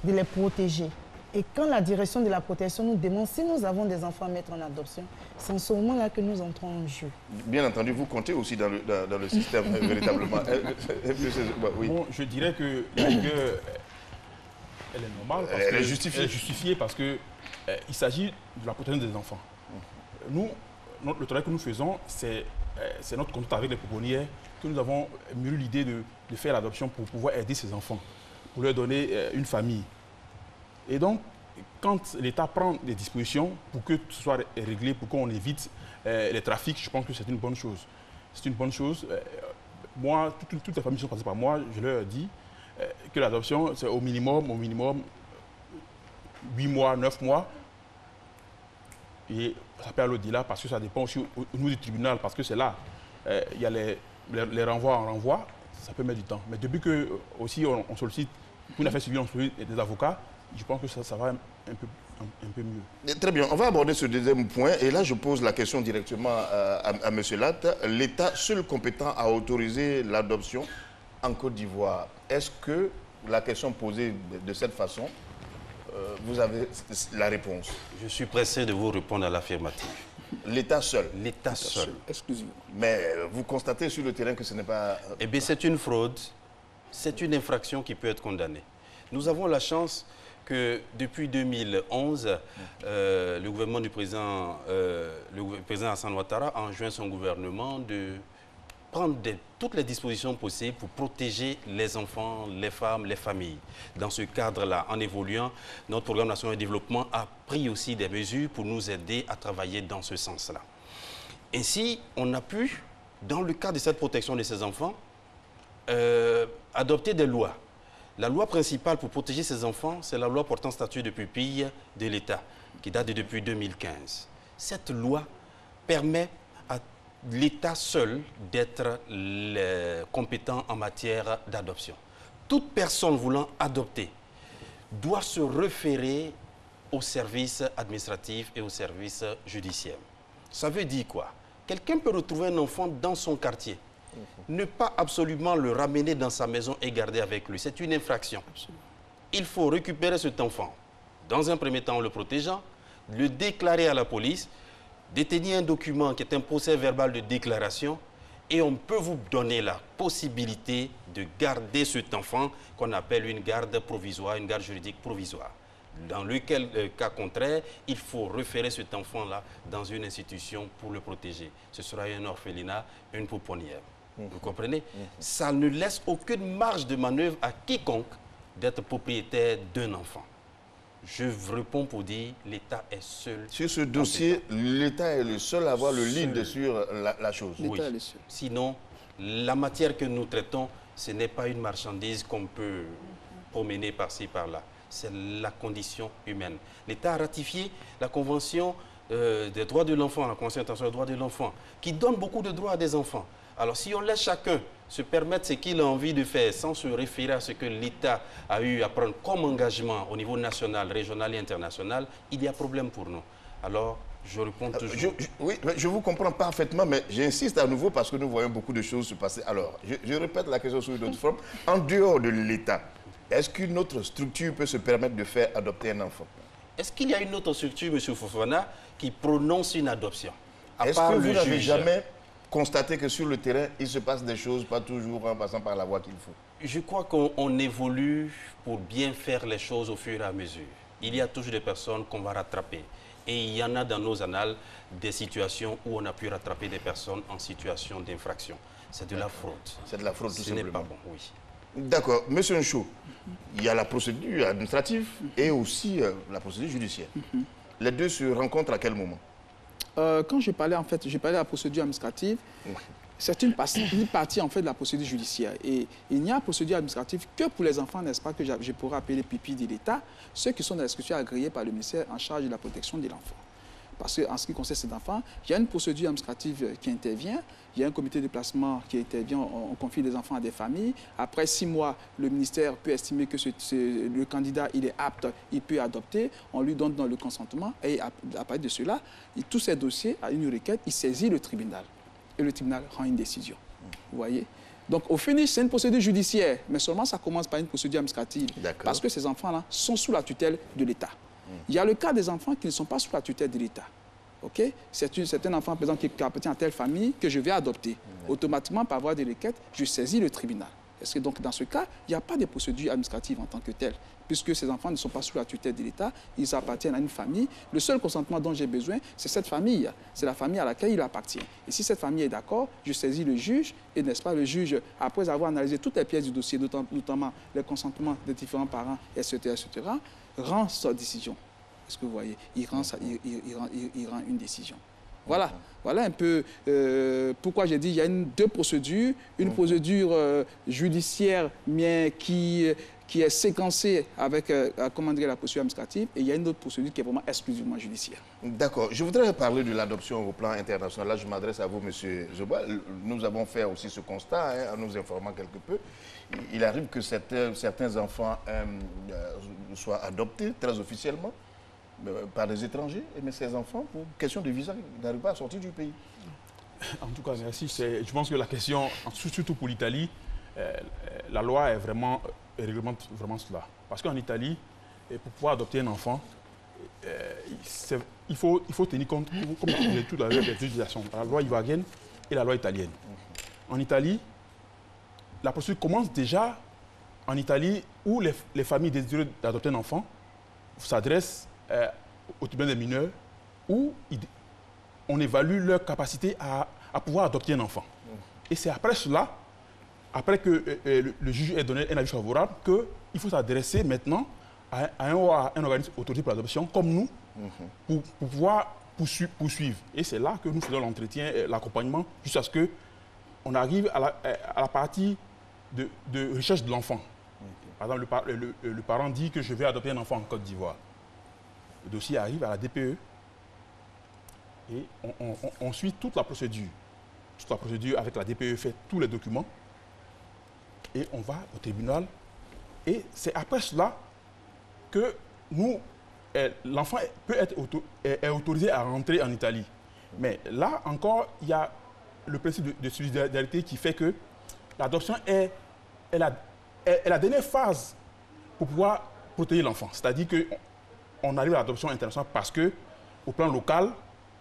de les protéger. Et quand la direction de la protection nous demande si nous avons des enfants à mettre en adoption, c'est en ce moment-là que nous entrons en jeu. Bien entendu, vous comptez aussi dans le système, véritablement. Oui. Bon, je dirais que la rigueur, elle est normale. Parce elle est justifiée. Elle est justifiée parce qu'il s'agit de la protection des enfants. Nous, le travail que nous faisons, c'est notre contact avec les pouponnières que nous avons mûri l'idée de faire l'adoption pour pouvoir aider ces enfants, pour leur donner une famille. Et donc, quand l'État prend des dispositions pour que tout soit réglé, pour qu'on évite les trafics, je pense que c'est une bonne chose. C'est une bonne chose. Moi, toutes les familles sont passées par moi, je leur dis que l'adoption, c'est au minimum 8 mois, 9 mois. Et ça peut aller au-delà parce que ça dépend aussi au niveau du tribunal, parce que c'est là, il y a les renvois en renvoi, ça peut mettre du temps. Mais depuis que aussi on sollicite, pour une affaire civile, on sollicite des avocats, je pense que ça va un peu mieux. Très bien, on va aborder ce deuxième point. Et là, je pose la question directement à M. Latte. L'État seul compétent à autoriser l'adoption en Côte d'Ivoire. Est-ce que la question posée de cette façon, vous avez la réponse? Je suis pressé de vous répondre à l'affirmative. L'État seul? L'État seul. Exclusivement. Mais vous constatez sur le terrain que ce n'est pas... Eh bien, c'est une fraude, c'est une infraction qui peut être condamnée. Nous avons la chance que depuis 2011, le gouvernement du président Hassan Ouattara a enjoint son gouvernement de prendre toutes les dispositions possibles pour protéger les enfants, les femmes, les familles. Dans ce cadre-là, en évoluant, notre programme national de développement a pris aussi des mesures pour nous aider à travailler dans ce sens-là. Ainsi, on a pu, dans le cadre de cette protection de ces enfants, adopter des lois. La loi principale pour protéger ces enfants, c'est la loi portant statut de pupille de l'État, qui date depuis 2015. Cette loi permet à l'État seul d'être compétent en matière d'adoption. Toute personne voulant adopter doit se référer au service administratif et au service judiciaire. Ça veut dire quoi? Quelqu'un peut retrouver un enfant dans son quartier, ne pas absolument le ramener dans sa maison et garder avec lui. C'est une infraction. Il faut récupérer cet enfant, dans un premier temps en le protégeant, le déclarer à la police, détenir un document qui est un procès verbal de déclaration et on peut vous donner la possibilité de garder cet enfant qu'on appelle une garde provisoire, une garde juridique provisoire. Dans lequel cas contraire, il faut référer cet enfant-là dans une institution pour le protéger. Ce sera un orphelinat, une pouponnière. Vous comprenez? Ça ne laisse aucune marge de manœuvre à quiconque d'être propriétaire d'un enfant. Je réponds pour dire l'État est seul. Sur ce dossier, l'État est le seul à avoir le lead sur la chose. Oui. L'État est le seul. Sinon, la matière que nous traitons, ce n'est pas une marchandise qu'on peut promener par-ci, par-là. C'est la condition humaine. L'État a ratifié la Convention des droits de l'enfant, la Convention internationale des droits de l'enfant, qui donne beaucoup de droits à des enfants. Alors, si on laisse chacun se permettre ce qu'il a envie de faire sans se référer à ce que l'État a eu à prendre comme engagement au niveau national, régional et international, il y a problème pour nous. Alors, je réponds toujours. Oui, je vous comprends parfaitement, mais j'insiste à nouveau parce que nous voyons beaucoup de choses se passer. Alors, je répète la question sous une autre forme. En dehors de l'État, est-ce qu'une autre structure peut se permettre de faire adopter un enfant? Est-ce qu'il y a une autre structure, M. Fofana, qui prononce une adoption? Est-ce que vous n'avez jamais constaté que sur le terrain, il se passe des choses, pas toujours en passant par la voie qu'il faut? Je crois qu'on évolue pour bien faire les choses au fur et à mesure. Il y a toujours des personnes qu'on va rattraper. Et il y en a dans nos annales des situations où on a pu rattraper des personnes en situation d'infraction. C'est de la fraude. C'est de la fraude, tout simplement. Ce n'est pas bon, oui. D'accord. Monsieur Nchou, il y a la procédure administrative et aussi la procédure judiciaire. Les deux se rencontrent à quel moment? Quand je parlais, en fait, je parlais de la procédure administrative. C'est une partie en fait de la procédure judiciaire. Et il n'y a procédure administrative que pour les enfants, n'est-ce pas, que je pourrais appeler pupilles de l'État, ceux qui sont dans les structures agréées par le ministère en charge de la protection de l'enfant. Parce qu'en ce qui concerne ces enfants, il y a une procédure administrative qui intervient, il y a un comité de placement qui intervient, on confie des enfants à des familles. Après 6 mois, le ministère peut estimer que le candidat il est apte, il peut adopter, on lui donne dans le consentement. Et à partir de cela, tous ces dossiers, à une requête, il saisit le tribunal. Et le tribunal rend une décision. Vous voyez? Donc, au finish, c'est une procédure judiciaire, mais seulement ça commence par une procédure administrative. Parce que ces enfants-là sont sous la tutelle de l'État. Il y a le cas des enfants qui ne sont pas sous la tutelle de l'État. Okay? C'est un enfant, par exemple, qui appartient à telle famille que je vais adopter. Automatiquement, par voie de requête, je saisis le tribunal. Est-ce que donc, dans ce cas, il n'y a pas de procédure administrative en tant que telle, puisque ces enfants ne sont pas sous la tutelle de l'État, ils appartiennent à une famille. Le seul consentement dont j'ai besoin, c'est cette famille. C'est la famille à laquelle il appartient. Et si cette famille est d'accord, je saisis le juge, et n'est-ce pas, le juge, après avoir analysé toutes les pièces du dossier, notamment les consentements des différents parents, etc., rend sa décision. Est-ce que vous voyez? Il rend une décision. Voilà. Voilà un peu pourquoi j'ai dit qu'il y a deux procédures. Une procédure judiciaire mais qui est séquencée avec comment dire, la procédure administrative, et il y a une autre procédure qui est vraiment exclusivement judiciaire. D'accord. Je voudrais parler de l'adoption au plan international. Là, je m'adresse à vous, M. Zoba. Nous avons fait aussi ce constat, en nous informant quelque peu. Il arrive que certains enfants soient adoptés très officiellement par des étrangers, mais ces enfants, pour question de visa, n'arrivent pas à sortir du pays. En tout cas, merci. Je pense que la question, surtout pour l'Italie, la loi réglemente vraiment cela. Parce qu'en Italie, pour pouvoir adopter un enfant, il faut tenir compte, comme je disais tout à l'heure, des législations, la loi ivoirienne et la loi italienne. En Italie, la procédure commence déjà en Italie, où les familles désireuses d'adopter un enfant s'adressent au tribunal des mineurs, où on évalue leur capacité à pouvoir adopter un enfant. Et c'est après cela, après que le juge ait donné un avis favorable, qu'il faut s'adresser maintenant à un organisme autorisé pour l'adoption comme nous, pour pouvoir poursuivre. Et c'est là que nous faisons l'entretien, l'accompagnement, jusqu'à ce qu'on arrive à la partie de recherche de l'enfant. Par exemple, le parent dit que je vais adopter un enfant en Côte d'Ivoire. Le dossier arrive à la DPE et on suit toute la procédure. Toute la procédure avec la DPE fait tous les documents et on va au tribunal. Et c'est après cela que l'enfant peut être autorisé à rentrer en Italie. Mais là encore, il y a le principe de solidarité qui fait que l'adoption est la dernière phase pour pouvoir protéger l'enfant. C'est-à-dire qu'on arrive à l'adoption internationale parce qu'au plan local,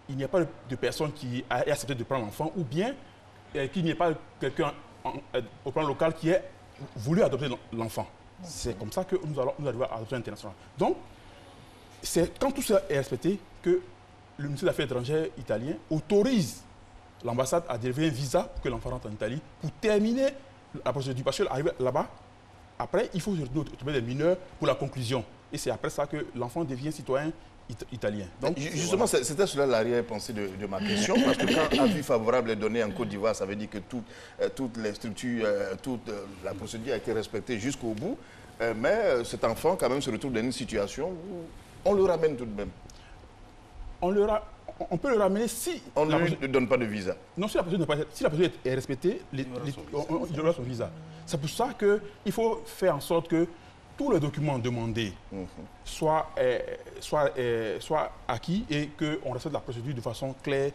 il n'y a pas de personne qui a accepté de prendre l'enfant ou bien qu'il n'y ait pas quelqu'un au plan local qui ait voulu adopter l'enfant. C'est comme ça que nous arrivons à l'adoption internationale. Donc, c'est quand tout cela est respecté que le ministère des Affaires étrangères italien autorise l'ambassade à délivrer un visa pour que l'enfant rentre en Italie pour terminer la procédure. Parce qu'arrivé là-bas, après, il faut trouver des mineurs pour la conclusion. Et c'est après ça que l'enfant devient citoyen italien. Donc, justement, voilà. C'était cela l'arrière-pensée de ma question, parce que quand avis favorable est donné en Côte d'Ivoire, ça veut dire que toutes les structures, toute la procédure a été respectée jusqu'au bout, mais cet enfant quand même se retrouve dans une situation où on le ramène tout de même. On peut le ramener si... On ne lui donne pas de visa. Non, si la procédure est respectée, il aura son visa. C'est pour ça qu'il faut faire en sorte que tous les documents demandés soient acquis et qu'on respecte la procédure de façon claire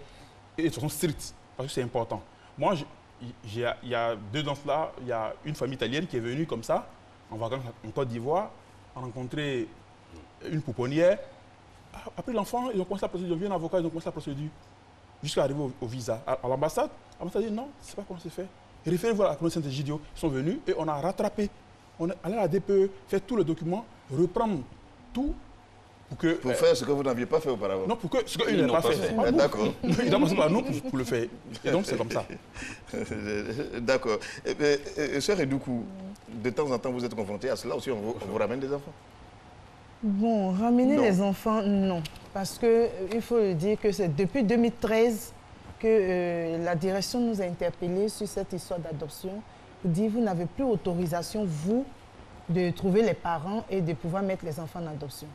et de façon stricte, parce que c'est important. Moi, il y a 2 ans là, il y a une famille italienne qui est venue comme ça, en vacances en Côte d'Ivoire, a rencontré une pouponnière. Après l'enfant, ils ont commencé la procédure, ils ont vu un avocat, ils ont commencé la procédure, jusqu'à arriver au visa. À l'ambassade, l'ambassade a dit non, c'est pas comment c'est fait. Référez-vous à la communauté Saint-Egidio. Ils sont venus et on a rattrapé. On est allé à la DPE, faire tous les documents, reprendre tout pour faire ce que vous n'aviez pas fait auparavant. Non, pour que ce qu'ils n'ont pas fait. D'accord. Ils doivent passer par nous pour le faire. Et donc, c'est comme ça. D'accord. Sœur Edoukou, de temps en temps, vous êtes confronté à cela aussi, on vous ramène des enfants? Bon, ramener les enfants, non. Parce qu'il faut le dire que c'est depuis 2013 que la direction nous a interpellés sur cette histoire d'adoption. Pour dire, vous n'avez plus autorisation, vous, de trouver les parents et de pouvoir mettre les enfants en adoption.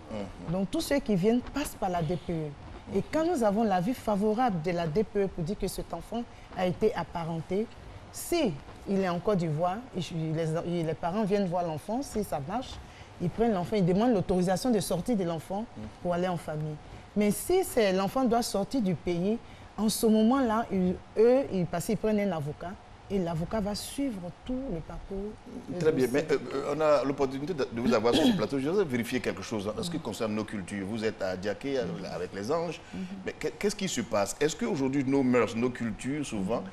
Donc, tous ceux qui viennent passent par la DPE. Et quand nous avons l'avis favorable de la DPE pour dire que cet enfant a été apparenté, si il est en Côte d'Ivoire, les parents viennent voir l'enfant, si ça marche, ils prennent l'enfant, ils demandent l'autorisation de sortie de l'enfant pour aller en famille. Mais si l'enfant doit sortir du pays, en ce moment-là, ils prennent un avocat et l'avocat va suivre tout le parcours. Très bien, mais on a l'opportunité de vous avoir sur ce plateau. Je voudrais vérifier quelque chose en ce qui concerne nos cultures. Vous êtes à Diaké avec les anges, mais qu'est-ce qui se passe? Est-ce qu'aujourd'hui, nos mœurs, nos cultures, souvent,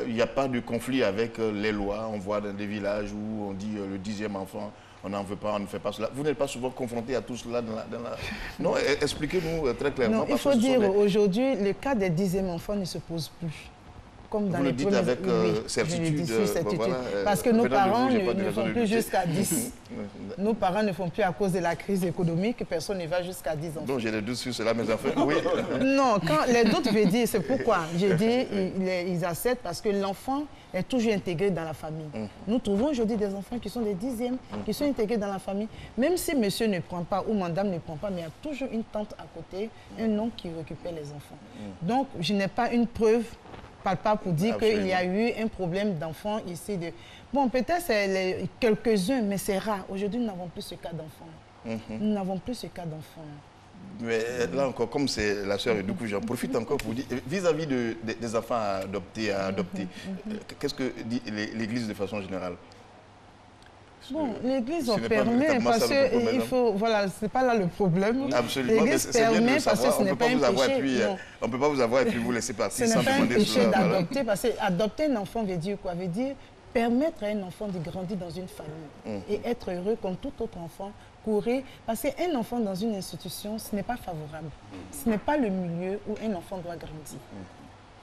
il n'y a pas de conflit avec les lois? On voit dans des villages où on dit le 10e enfant, on n'en veut pas, on ne fait pas cela. Vous n'êtes pas souvent confronté à tout cela dans la... Non, expliquez-nous très clairement. Non, il faut dire aujourd'hui, le cas des 10e enfants ne se pose plus. Comme dans vous le dites avec certitude. Voilà, parce que nos parents ne font plus jusqu'à 10. Nos parents ne font plus à cause de la crise économique, personne ne va jusqu'à 10 enfants. Donc j'ai des doutes sur cela, mes enfants. Oui. Non, quand les doutes, je dis, c'est pourquoi. J'ai dit, ils acceptent parce que l'enfant est toujours intégré dans la famille. Nous trouvons aujourd'hui des enfants qui sont des 10e, qui sont intégrés dans la famille. Même si monsieur ne prend pas ou madame ne prend pas, mais il y a toujours une tante à côté, un oncle qui récupère les enfants. Donc, je n'ai pas une preuve palpable pour dire qu'il y a eu un problème d'enfants ici. Bon, peut-être c'est quelques-uns, mais c'est rare. Aujourd'hui, nous n'avons plus ce cas d'enfants. Nous n'avons plus ce cas d'enfants. Mais là encore, comme c'est la sœur, du coup, j'en profite encore pour dire, vis-à-vis des enfants à adopter, qu'est-ce que dit l'Église de façon générale? Bon, l'Église en permet parce que il faut, voilà, c'est pas là le problème. Absolument, l'Église permet parce que ce n'est pas un péché. On ne peut pas vous avoir et puis vous laisser partir sans demander cela. Ce n'est pas un péché d'adopter, voilà. parce qu'adopter un enfant veut dire quoi? Veut dire permettre à un enfant de grandir dans une famille et être heureux comme tout autre enfant, courir. Parce qu'un enfant dans une institution, ce n'est pas favorable. Ce n'est pas le milieu où un enfant doit grandir.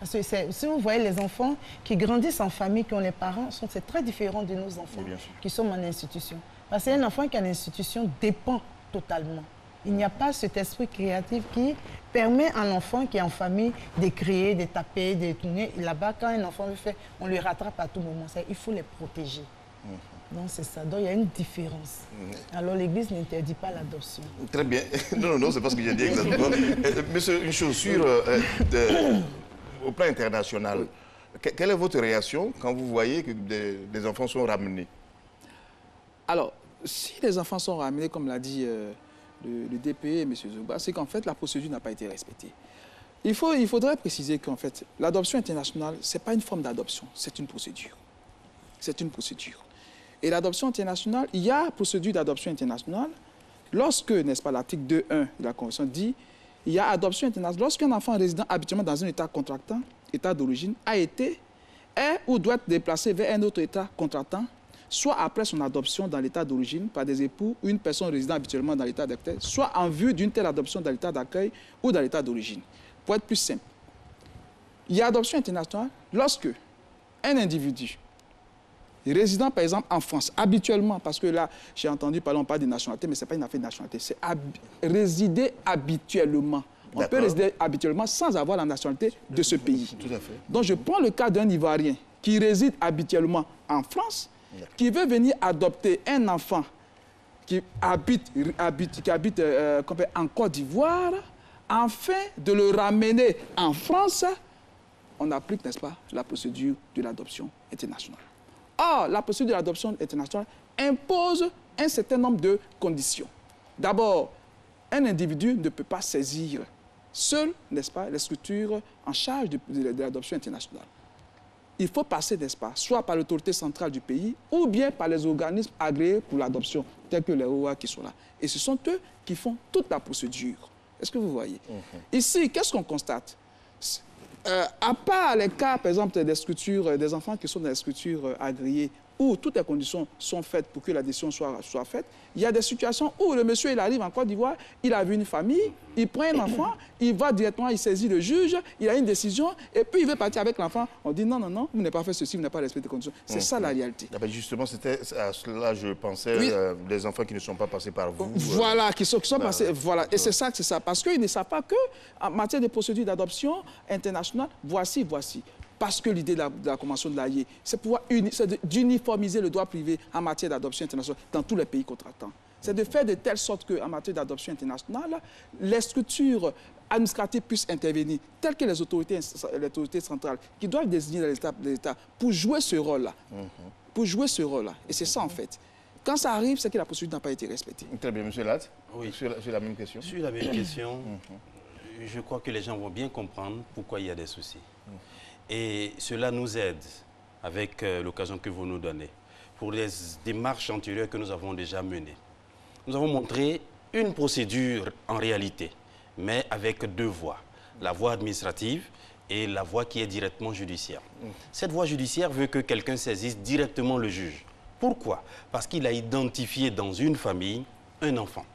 Parce que si vous voyez les enfants qui grandissent en famille, qui ont les parents, c'est très différent de nos enfants qui sont en institution. Parce qu'un enfant qui est en institution dépend totalement. Il n'y a pas cet esprit créatif qui permet à l'enfant qui est en famille de créer, de taper, de tourner. Là-bas, quand un enfant le fait, on le rattrape à tout moment. Il faut les protéger. Donc c'est ça. Donc il y a une différence. Alors l'Église n'interdit pas l'adoption. Très bien. Non, c'est pas ce que j'ai dit exactement. Monsieur, une chose sur, au plan international, quelle est votre réaction quand vous voyez que des enfants sont ramenés? Alors, si les enfants sont ramenés, comme l'a dit le DPE, M. Zouba, c'est qu'en fait, la procédure n'a pas été respectée. Il faudrait préciser qu'en fait, l'adoption internationale, ce n'est pas une forme d'adoption, c'est une procédure. C'est une procédure. Et l'adoption internationale, il y a procédure d'adoption internationale lorsque, n'est-ce pas, l'article 2.1 de la Convention dit, il y a adoption internationale lorsqu'un enfant résident habituellement dans un État contractant, État d'origine, est ou doit être déplacé vers un autre État contractant, soit après son adoption dans l'État d'origine par des époux ou une personne résidant habituellement dans l'État d'accueil, soit en vue d'une telle adoption dans l'État d'accueil ou dans l'État d'origine. Pour être plus simple, il y a adoption internationale lorsque un individu résident, par exemple, en France, habituellement, parce que là, j'ai entendu parler, on parle de nationalité, mais ce n'est pas une affaire de nationalité, c'est résider habituellement. On peut résider habituellement sans avoir la nationalité de ce pays. Tout à fait. Donc, je prends le cas d'un Ivoirien qui réside habituellement en France, qui veut venir adopter un enfant qui habite en Côte d'Ivoire, afin de le ramener en France, on applique, n'est-ce pas, la procédure de l'adoption internationale. Or, la procédure de l'adoption internationale impose un certain nombre de conditions. D'abord, un individu ne peut pas saisir seul, n'est-ce pas, les structures en charge de l'adoption internationale. Il faut passer, n'est-ce pas, soit par l'autorité centrale du pays ou bien par les organismes agréés pour l'adoption, tels que les OA qui sont là. Et ce sont eux qui font toute la procédure. Est-ce que vous voyez? Ici, qu'est-ce qu'on constate? À part les cas, par exemple, des structures, des enfants qui sont dans les structures agréées, où toutes les conditions sont faites pour que la décision soit faite, il y a des situations où le monsieur, il arrive en Côte d'Ivoire, il a vu une famille, il prend un enfant, il va directement, il saisit le juge, il a une décision, et puis il veut partir avec l'enfant. On dit non, non, non, vous n'avez pas fait ceci, vous n'avez pas respecté les conditions. C'est ça la réalité. Ah ben justement, c'était à cela je pensais, des enfants qui ne sont pas passés par vous. Voilà, qui sont passés, voilà. Et c'est ça, parce qu'ils ne savent pas qu'en matière de procédure d'adoption internationale, voici. Parce que l'idée de la Convention de l'AIE, c'est d'uniformiser le droit privé en matière d'adoption internationale dans tous les pays contractants. C'est de faire de telle sorte qu'en matière d'adoption internationale, les structures administratives puissent intervenir, telles que les autorités centrales, qui doivent désigner l'État pour jouer ce rôle-là. Pour jouer ce rôle-là. Et c'est ça, en fait. Quand ça arrive, c'est que la procédure n'a pas été respectée. Très bien, M. Lat. Oui. Sur la même question. Sur la même question, je crois que les gens vont bien comprendre pourquoi il y a des soucis. Et cela nous aide, avec l'occasion que vous nous donnez, pour les démarches antérieures que nous avons déjà menées. Nous avons montré une procédure en réalité, mais avec deux voies. La voie administrative et la voie qui est directement judiciaire. Cette voie judiciaire veut que quelqu'un saisisse directement le juge. Pourquoi? Parce qu'il a identifié dans une famille un enfant.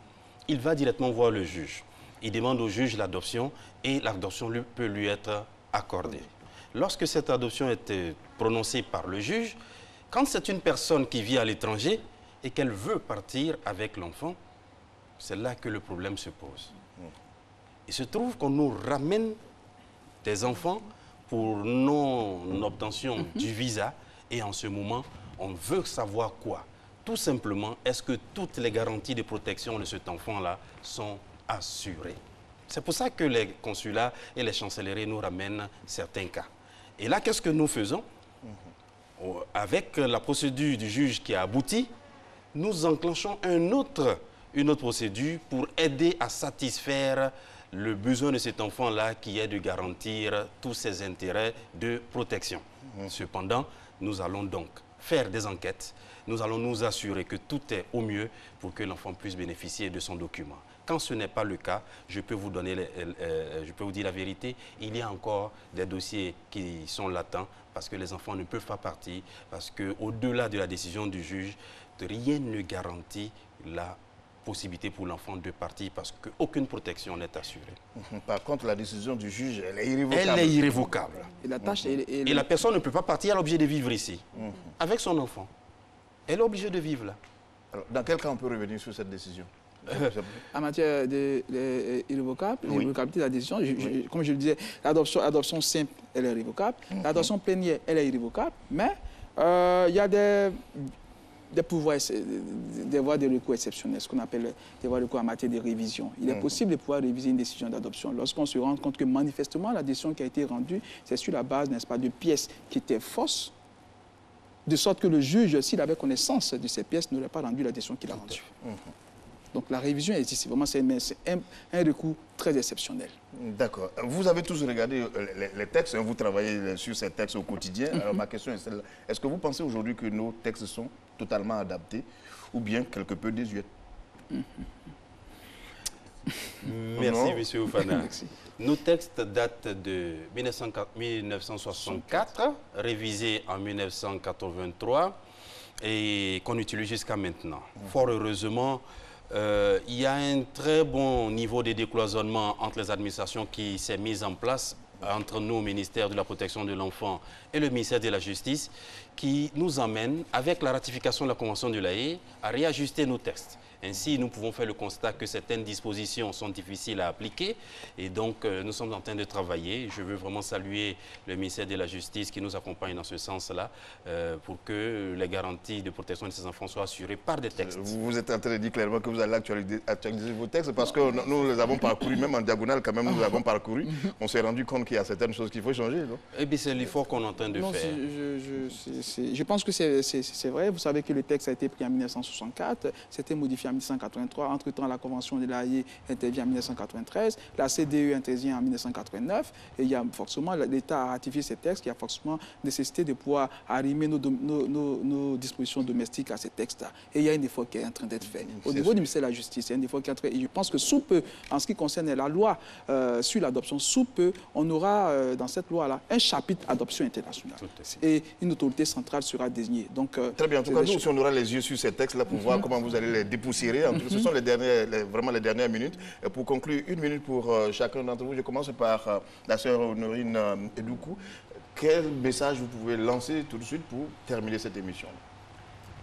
Il va directement voir le juge. Il demande au juge l'adoption et l'adoption peut lui être accordée. Lorsque cette adoption est prononcée par le juge, quand c'est une personne qui vit à l'étranger et qu'elle veut partir avec l'enfant, c'est là que le problème se pose. Il se trouve qu'on nous ramène des enfants pour non-obtention du visa et en ce moment, on veut savoir quoi? Tout simplement, est-ce que toutes les garanties de protection de cet enfant-là sont assurées? C'est pour ça que les consulats et les chancelleries nous ramènent certains cas. Et là, qu'est-ce que nous faisons? Avec la procédure du juge qui a abouti, nous enclenchons une autre procédure pour aider à satisfaire le besoin de cet enfant-là qui est de garantir tous ses intérêts de protection. Cependant, nous allons donc faire des enquêtes, nous allons nous assurer que tout est au mieux pour que l'enfant puisse bénéficier de son document. Quand ce n'est pas le cas, je peux vous dire la vérité, il y a encore des dossiers qui sont latents parce que les enfants ne peuvent pas partir, parce qu'au-delà de la décision du juge, rien ne garantit la possibilité pour l'enfant de partir parce qu'aucune protection n'est assurée. Par contre, la décision du juge, elle est irrévocable. Elle est irrévocable. Et la tâche, et la personne ne peut pas partir, elle est obligée de vivre ici, avec son enfant. Elle est obligée de vivre là. Alors, dans quel cas on peut revenir sur cette décision? En matière irrévocable, Oui. l'irrévocabilité de la décision, comme je le disais, l'adoption simple, elle est irrévocable. L'adoption plénière, elle est irrévocable. Mais il y a des pouvoirs, des voies de recours exceptionnelles, ce qu'on appelle des voies de recours en matière de révision. Il est possible de pouvoir réviser une décision d'adoption lorsqu'on se rend compte que manifestement la décision qui a été rendue, c'est sur la base, n'est-ce pas, de pièces qui étaient fausses, de sorte que le juge, s'il avait connaissance de ces pièces, n'aurait pas rendu la décision qu'il a rendue. Donc la révision existe, vraiment c'est un recours très exceptionnel. D'accord. Vous avez tous regardé les textes, vous travaillez sur ces textes au quotidien. Alors ma question est celle-là. Est-ce que vous pensez aujourd'hui que nos textes sont totalement adaptés ou bien quelque peu désuets? Merci, M. Oufana. Merci. Nos textes datent de 1964, révisés en 1983 et qu'on utilise jusqu'à maintenant. Fort heureusement, il y a un très bon niveau de décloisonnement entre les administrations qui s'est mis en place entre nous, ministère de la protection de l'enfant et le ministère de la Justice, qui nous amène, avec la ratification de la Convention de l'Haye, à réajuster nos textes. Ainsi, nous pouvons faire le constat que certaines dispositions sont difficiles à appliquer et donc nous sommes en train de travailler. Je veux vraiment saluer le ministère de la Justice qui nous accompagne dans ce sens-là pour que les garanties de protection de ces enfants soient assurées par des textes. Vous êtes en train de dire clairement que vous allez actualiser vos textes parce que nous les avons parcourus, même en diagonale quand même, nous les avons parcourus. On s'est rendu compte qu'il y a certaines choses qu'il faut changer, non? Eh bien, c'est l'effort qu'on est en train de faire. Je pense que c'est vrai. Vous savez que le texte a été pris en 1964, c'était modifié en 1983. Entre-temps, la Convention de l'Haye intervient en 1993, la CDE intervient en 1989, et il y a forcément, l'État a ratifié ces textes, il y a forcément nécessité de pouvoir arrimer nos dispositions domestiques à ces textes-là. Et il y a un effort qui est en train d'être fait. Au niveau du ministère de la Justice, il y a un effort qui est en train d'être fait. Et je pense que sous peu, en ce qui concerne la loi sur l'adoption, sous peu, on aura dans cette loi-là un chapitre adoption internationale. Et une autorité centrale sera désignée. Donc, très bien. En tout cas, nous, si on aura les yeux sur ces textes-là pour voir comment vous allez les dépoussiérer, en tout cas, ce sont vraiment les dernières minutes. Et pour conclure, une minute pour chacun d'entre vous. Je commence par la sœur Honorine Edoukou. Quel message vous pouvez lancer tout de suite pour terminer cette émission?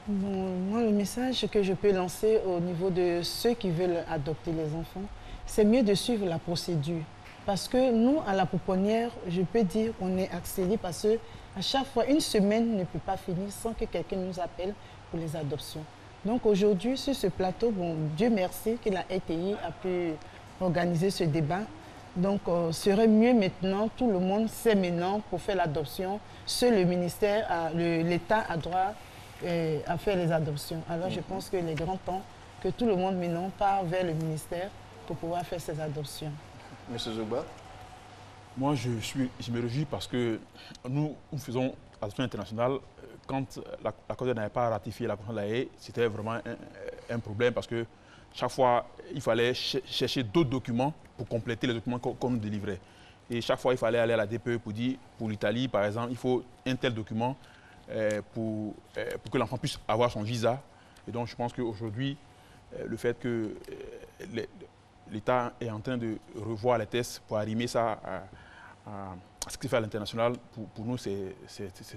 Bon, moi, le message que je peux lancer au niveau de ceux qui veulent adopter les enfants, c'est mieux de suivre la procédure. Parce que nous, à la pouponnière, je peux dire qu'on est accéléré parce qu'à chaque fois, une semaine ne peut pas finir sans que quelqu'un nous appelle pour les adoptions. Donc aujourd'hui, sur ce plateau, bon, Dieu merci que la ETI a pu organiser ce débat. Donc, serait mieux maintenant, tout le monde sait maintenant pour faire l'adoption. Seul le ministère, l'État a droit à faire les adoptions. Alors je pense qu'il est grand temps que tout le monde maintenant part vers le ministère pour pouvoir faire ces adoptions. Monsieur Zouba? Moi, je me réjouis parce que nous faisons l'adoption internationale. Quand la Côte d'Ivoire n'avait pas ratifié la Convention de l'Haye, c'était vraiment un problème parce que chaque fois, il fallait chercher d'autres documents pour compléter les documents qu'on nous délivrait. Et chaque fois, il fallait aller à la DPE pour dire, pour l'Italie, par exemple, il faut un tel document pour que l'enfant puisse avoir son visa. Et donc, je pense qu'aujourd'hui, le fait que l'État est en train de revoir les tests pour arrimer ça à ce qui se fait à l'international, pour nous, c'est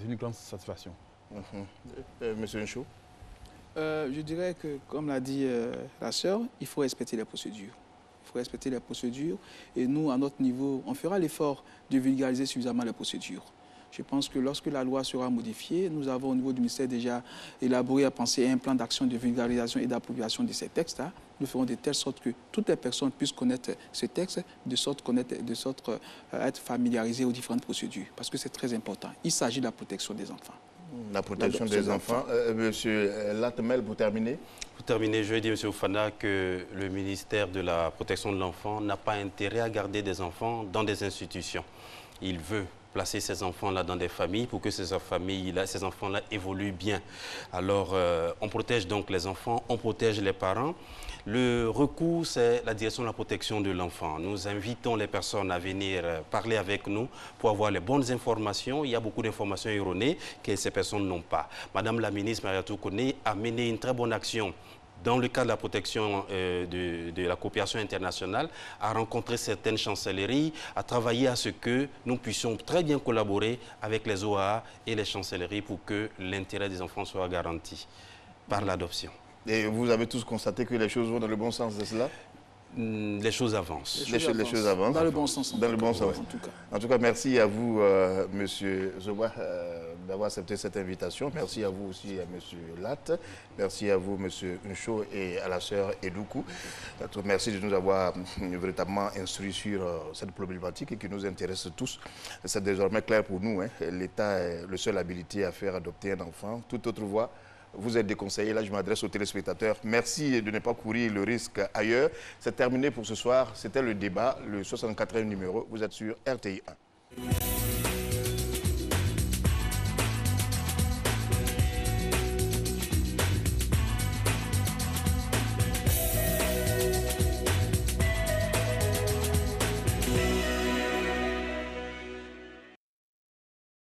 une grande satisfaction. Monsieur Nchou? Je dirais que, comme l'a dit la sœur, il faut respecter les procédures. Il faut respecter les procédures. Et nous, à notre niveau, on fera l'effort de vulgariser suffisamment les procédures. Je pense que lorsque la loi sera modifiée, nous avons au niveau du ministère déjà élaboré, à penser à un plan d'action de vulgarisation et d'appropriation de ces textes-là. Nous ferons de telle sorte que toutes les personnes puissent connaître ces textes, de sorte à être familiarisées aux différentes procédures. Parce que c'est très important. Il s'agit de la protection des enfants. La protection des enfants. Monsieur Latmel, pour terminer. Pour terminer, je vais dire, M. Oufana, que le ministère de la protection de l'enfant n'a pas intérêt à garder des enfants dans des institutions. Il veut placer ces enfants-là dans des familles pour que ces enfants-là évoluent bien. Alors, on protège donc les enfants, on protège les parents. Le recours, c'est la direction de la protection de l'enfant. Nous invitons les personnes à venir parler avec nous pour avoir les bonnes informations. Il y a beaucoup d'informations erronées que ces personnes n'ont pas. Madame la ministre Mariatou Koné a mené une très bonne action dans le cadre de la protection de la coopération internationale, à rencontrer certaines chancelleries, à travailler à ce que nous puissions très bien collaborer avec les OAA et les chancelleries pour que l'intérêt des enfants soit garanti par l'adoption. Et vous avez tous constaté que les choses vont dans le bon sens de cela? Les choses avancent. Les choses avancent. Dans le bon sens. Dans le bon sens. En tout cas, merci à vous, Monsieur Zoba, d'avoir accepté cette invitation. Merci à vous aussi, à Monsieur Latte. Merci à vous, Monsieur Ncho, et à la sœur Edoukou. Merci de nous avoir véritablement instruits sur cette problématique qui nous intéresse tous. C'est désormais clair pour nous. L'État est le seul habilité à faire adopter un enfant. Toute autre voie, vous êtes déconseillé. Là, je m'adresse aux téléspectateurs. Merci de ne pas courir le risque ailleurs. C'est terminé pour ce soir. C'était le débat, le 64e numéro. Vous êtes sur RTI 1.